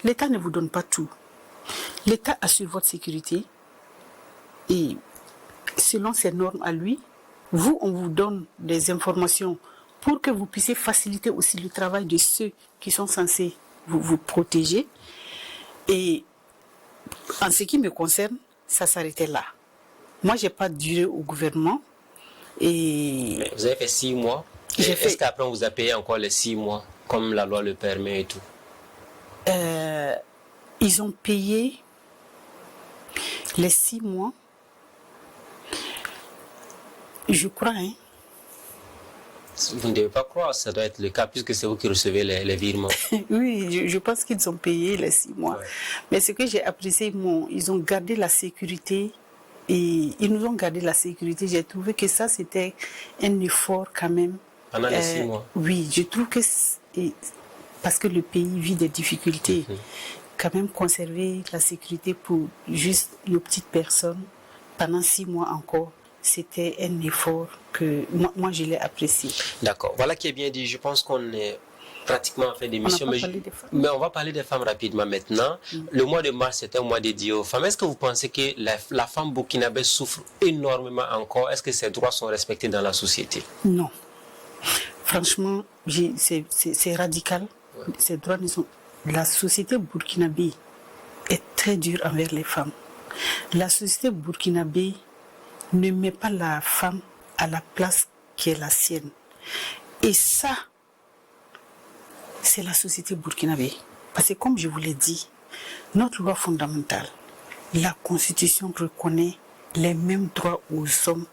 L'État ne vous donne pas tout. L'État assure votre sécurité et selon ses normes à lui, on vous donne des informations pour que vous puissiez faciliter aussi le travail de ceux qui sont censés vous protéger. Et en ce qui me concerne, ça s'arrêtait là. Moi, je n'ai pas duré au gouvernement. Et vous avez fait 6 mois. Est-ce qu'après on vous a payé encore les 6 mois, comme la loi le permet et tout? Ils ont payé les 6 mois. Je crois, hein. Vous ne devez pas croire, ça doit être le cas, puisque c'est vous qui recevez les virements. Oui, je pense qu'ils ont payé les 6 mois. Ouais. Mais ce que j'ai apprécié, ils ont gardé la sécurité. Et ils nous ont gardé la sécurité. J'ai trouvé que ça, c'était un effort quand même. Pendant les 6 mois? Oui, je trouve que parce que le pays vit des difficultés, quand même conserver la sécurité pour juste nos petites personnes pendant 6 mois encore, c'était un effort que moi je l'ai apprécié. D'accord. Voilà qui est bien dit. Je pense qu'on est pratiquement fait d'émission, mais on va parler des femmes rapidement maintenant. Le mois de mars, c'est un mois dédié aux femmes. Est-ce que vous pensez que la femme burkinabé souffre énormément encore? Est-ce que ses droits sont respectés dans la société? Non. Franchement, c'est radical. Ouais. Ces droits ne sont... La société burkinabé est très dure envers les femmes. La société burkinabé ne met pas la femme à la place qui est la sienne. Et ça, c'est la société burkinabé. Parce que comme je vous l'ai dit, notre loi fondamentale, la Constitution reconnaît les mêmes droits aux hommes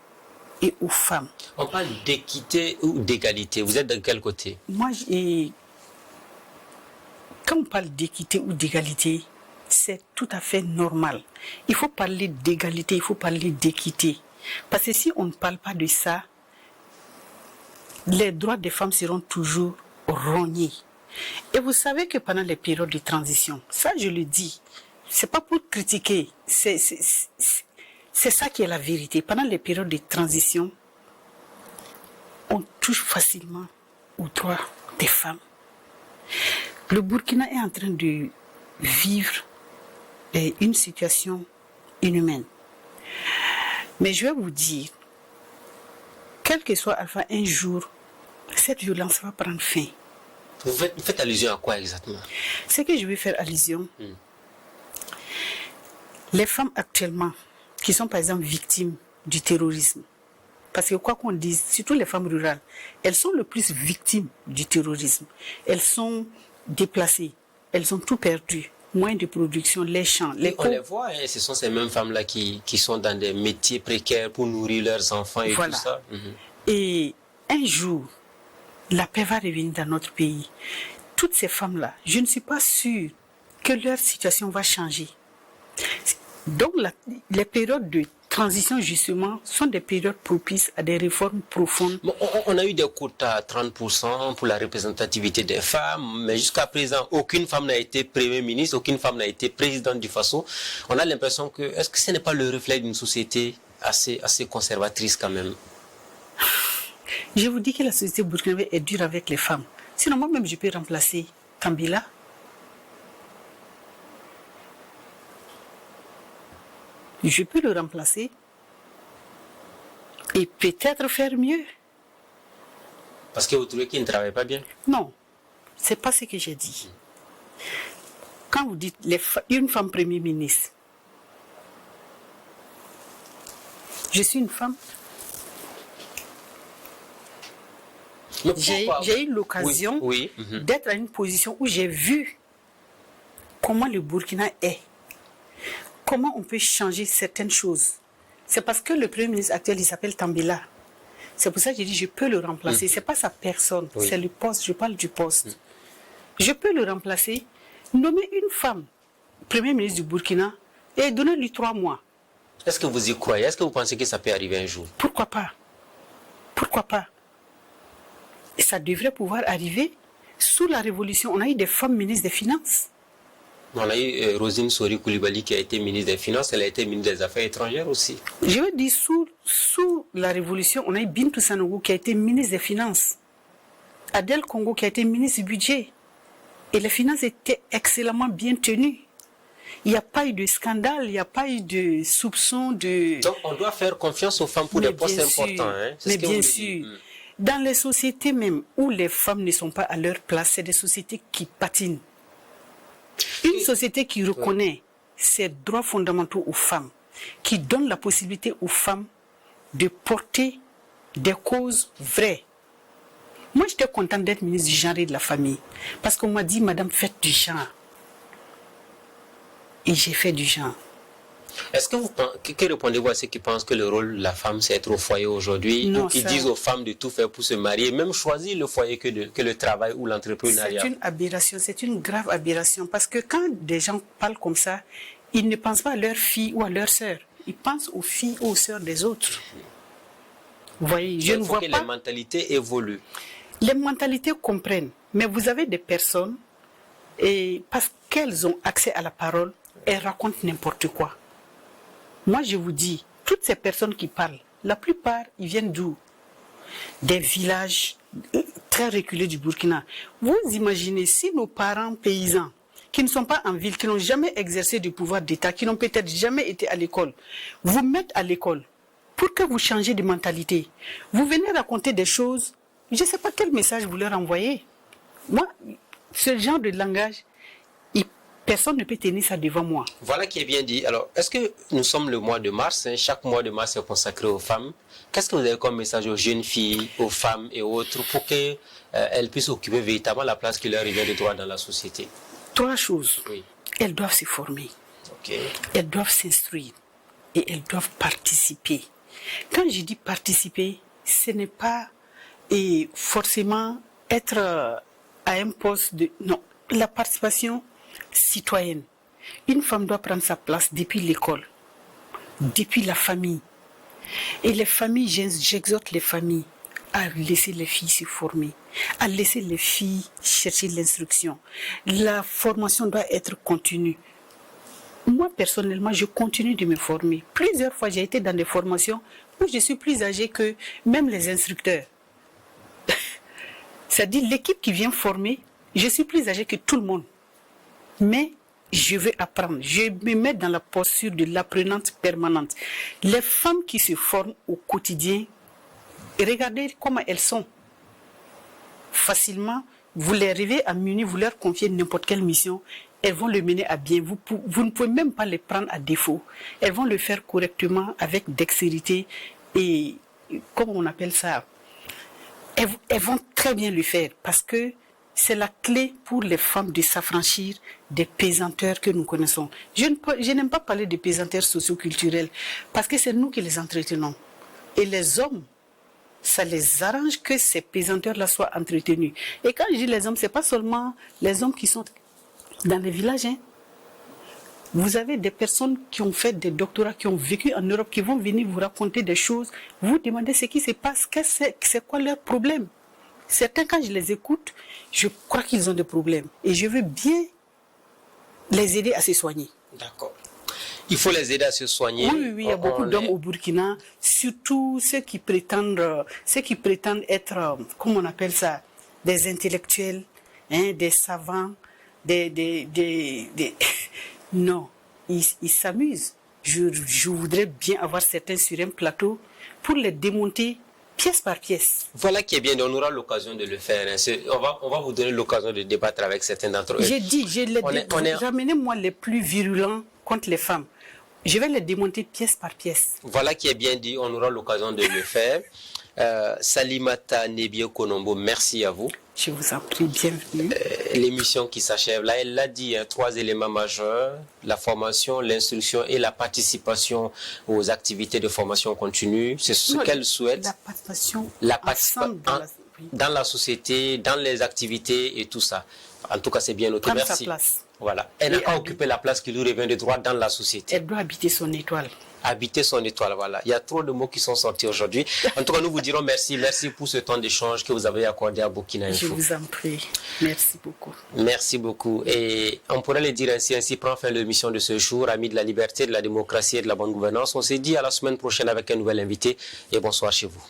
et aux femmes. On parle d'équité ou d'égalité. Vous êtes de quel côté? Moi, quand on parle d'équité ou d'égalité, c'est tout à fait normal. Il faut parler d'égalité, il faut parler d'équité. Parce que si on ne parle pas de ça, les droits des femmes seront toujours rognés. Et vous savez que pendant les périodes de transition, ça je le dis, c'est pas pour critiquer, c'est ça qui est la vérité. Pendant les périodes de transition, on touche facilement aux droits des femmes. Le Burkina est en train de vivre une situation inhumaine. Mais je vais vous dire, quel que soit Alpha, un jour, cette violence va prendre fin. Vous faites allusion à quoi exactement? Ce que je vais faire allusion, les femmes actuellement, qui sont par exemple victimes du terrorisme, parce que quoi qu'on dise, surtout les femmes rurales, elles sont le plus victimes du terrorisme. Elles sont déplacées, elles ont tout perdu. Moins de production, les champs, les on les voit, hein, ce sont ces mêmes femmes-là qui sont dans des métiers précaires pour nourrir leurs enfants et tout ça. Et un jour, la paix va revenir dans notre pays. Toutes ces femmes-là, je ne suis pas sûre que leur situation va changer. Donc, les périodes de transition, justement, sont des périodes propices à des réformes profondes. Bon, on a eu des quotas à 30% pour la représentativité des femmes, mais jusqu'à présent, aucune femme n'a été Premier ministre, aucune femme n'a été présidente du Faso. On a l'impression que, est-ce que ce n'est pas le reflet d'une société assez conservatrice quand même? Je vous dis que la société burkinabé est dure avec les femmes. Sinon, moi-même, je peux remplacer Kambila. Je peux le remplacer et peut-être faire mieux. Parce que vous trouvez qu'il ne travaille pas bien? Non, c'est pas ce que j'ai dit. Quand vous dites une femme Premier ministre, je suis une femme. J'ai eu l'occasion d'être à une position où j'ai vu comment le Burkina est. Comment on peut changer certaines choses. C'est parce que le Premier ministre actuel, il s'appelle Tambila. C'est pour ça que j'ai dit, je peux le remplacer. C'est pas sa personne, c'est le poste, je parle du poste. Je peux le remplacer, nommer une femme Premier ministre du Burkina et donner-lui 3 mois. Est-ce que vous y croyez? Est-ce que vous pensez que ça peut arriver un jour? Pourquoi pas? Pourquoi pas? Et ça devrait pouvoir arriver. Sous la Révolution, on a eu des femmes ministres des Finances. On a eu Rosine Sori Koulibaly qui a été ministre des Finances, elle a été ministre des Affaires étrangères aussi. Je veux dire, sous la Révolution, on a eu Bintou Sanogo qui a été ministre des Finances. Adel Congo qui a été ministre du Budget. Et les finances étaient excellemment bien tenues. Il n'y a pas eu de scandale, il n'y a pas eu de soupçons de... Donc on doit faire confiance aux femmes pour des postes importants. Hein? Mais bien sûr. Dans les sociétés même où les femmes ne sont pas à leur place, c'est des sociétés qui patinent. Une société qui reconnaît ses droits fondamentaux aux femmes, qui donne la possibilité aux femmes de porter des causes vraies. Moi, j'étais contente d'être ministre du genre et de la famille, parce qu'on m'a dit, madame, faites du genre. Et j'ai fait du genre. Est-ce que que répondez-vous à ceux qui pensent que le rôle de la femme, c'est être au foyer aujourd'hui, ou qui disent aux femmes de tout faire pour se marier, même choisir le foyer que le travail ou l'entrepreneuriat? C'est une aberration, c'est une grave aberration, parce que quand des gens parlent comme ça, ils ne pensent pas à leur fille ou à leur sœur, ils pensent aux filles ou aux sœurs des autres. Vous voyez, je ne vois pas... Il faut que les mentalités évoluent. Les mentalités comprennent, mais vous avez des personnes, et parce qu'elles ont accès à la parole, elles racontent n'importe quoi. Moi, je vous dis, toutes ces personnes qui parlent, la plupart, ils viennent d'où? Des villages très reculés du Burkina. Vous imaginez si nos parents paysans, qui ne sont pas en ville, qui n'ont jamais exercé du pouvoir d'État, qui n'ont peut-être jamais été à l'école, vous mettent à l'école pour que vous changez de mentalité. Vous venez raconter des choses, je ne sais pas quel message vous leur envoyez. Moi, ce genre de langage, personne ne peut tenir ça devant moi. Voilà qui est bien dit. Alors, est-ce que nous sommes le mois de mars, hein, chaque mois de mars est consacré aux femmes. Qu'est-ce que vous avez comme message aux jeunes filles, aux femmes et autres pour qu'elles puissent occuper véritablement la place qui leur revient de droit dans la société? 3 choses. Oui. Elles doivent se former. Okay. Elles doivent s'instruire. Et elles doivent participer. Quand je dis participer, ce n'est pas forcément être à un poste de... Non. la participation citoyenne. Une femme doit prendre sa place depuis l'école, depuis la famille. Et les familles, j'exhorte les familles à laisser les filles se former, à laisser les filles chercher l'instruction. La formation doit être continue. Moi, personnellement, je continue de me former. Plusieurs fois, j'ai été dans des formations où je suis plus âgée que même les instructeurs. C'est-à-dire, l'équipe qui vient former, je suis plus âgée que tout le monde. Mais je veux apprendre. Je me mets dans la posture de l'apprenante permanente. Les femmes qui se forment au quotidien, regardez comment elles sont. Facilement, vous les rêvez à minuit, vous leur confiez n'importe quelle mission, elles vont le mener à bien. Vous ne pouvez même pas les prendre à défaut. Elles vont le faire correctement, avec dextérité et, comment on appelle ça, elles vont très bien le faire parce que c'est la clé pour les femmes de s'affranchir des pesanteurs que nous connaissons. Je n'aime pas parler de pesanteurs socioculturels parce que c'est nous qui les entretenons. Et les hommes, ça les arrange que ces pesanteurs-là soient entretenus. Et quand je dis les hommes, ce n'est pas seulement les hommes qui sont dans les villages. Vous avez des personnes qui ont fait des doctorats, qui ont vécu en Europe, qui vont venir vous raconter des choses. Vous demandez ce qui se passe, c'est quoi leur problème. Certains, quand je les écoute, je crois qu'ils ont des problèmes. Et je veux bien les aider à se soigner. D'accord. Il faut les aider à se soigner. Oui, il y a beaucoup d'hommes au Burkina, surtout ceux qui prétendent être, comment on appelle ça, des intellectuels, des savants, Non, ils s'amusent. Je voudrais bien avoir certains sur un plateau pour les démonter pièce par pièce. Voilà qui est bien, on aura l'occasion de le faire. On va vous donner l'occasion de débattre avec certains d'entre eux. J'ai dit, ramenez-moi les plus virulents contre les femmes. Je vais les démonter pièce par pièce. Voilà qui est bien dit, on aura l'occasion de le faire. Salimata Nebio Konombo, merci à vous. Je vous en prie, bienvenue. L'émission qui s'achève là, elle l'a dit, 3 éléments majeurs, la formation, l'instruction et la participation aux activités de formation continue. C'est ce qu'elle souhaite. La participation dans la société, dans les activités et tout ça. En tout cas, c'est bien noté. Prendre merci. Sa place. Voilà. Elle n'a pas occupé la place qui lui revient de droit dans la société. Elle doit habiter son étoile. Habiter son étoile, voilà. Il y a trop de mots qui sont sortis aujourd'hui. En tout cas, nous vous dirons merci. Merci pour ce temps d'échange que vous avez accordé à Burkina Info. Je vous en prie. Merci beaucoup. Merci beaucoup. Et on pourrait le dire ainsi prend fin l'émission de ce jour. Amis de la liberté, de la démocratie et de la bonne gouvernance. On se dit à la semaine prochaine avec un nouvel invité. Et bonsoir chez vous.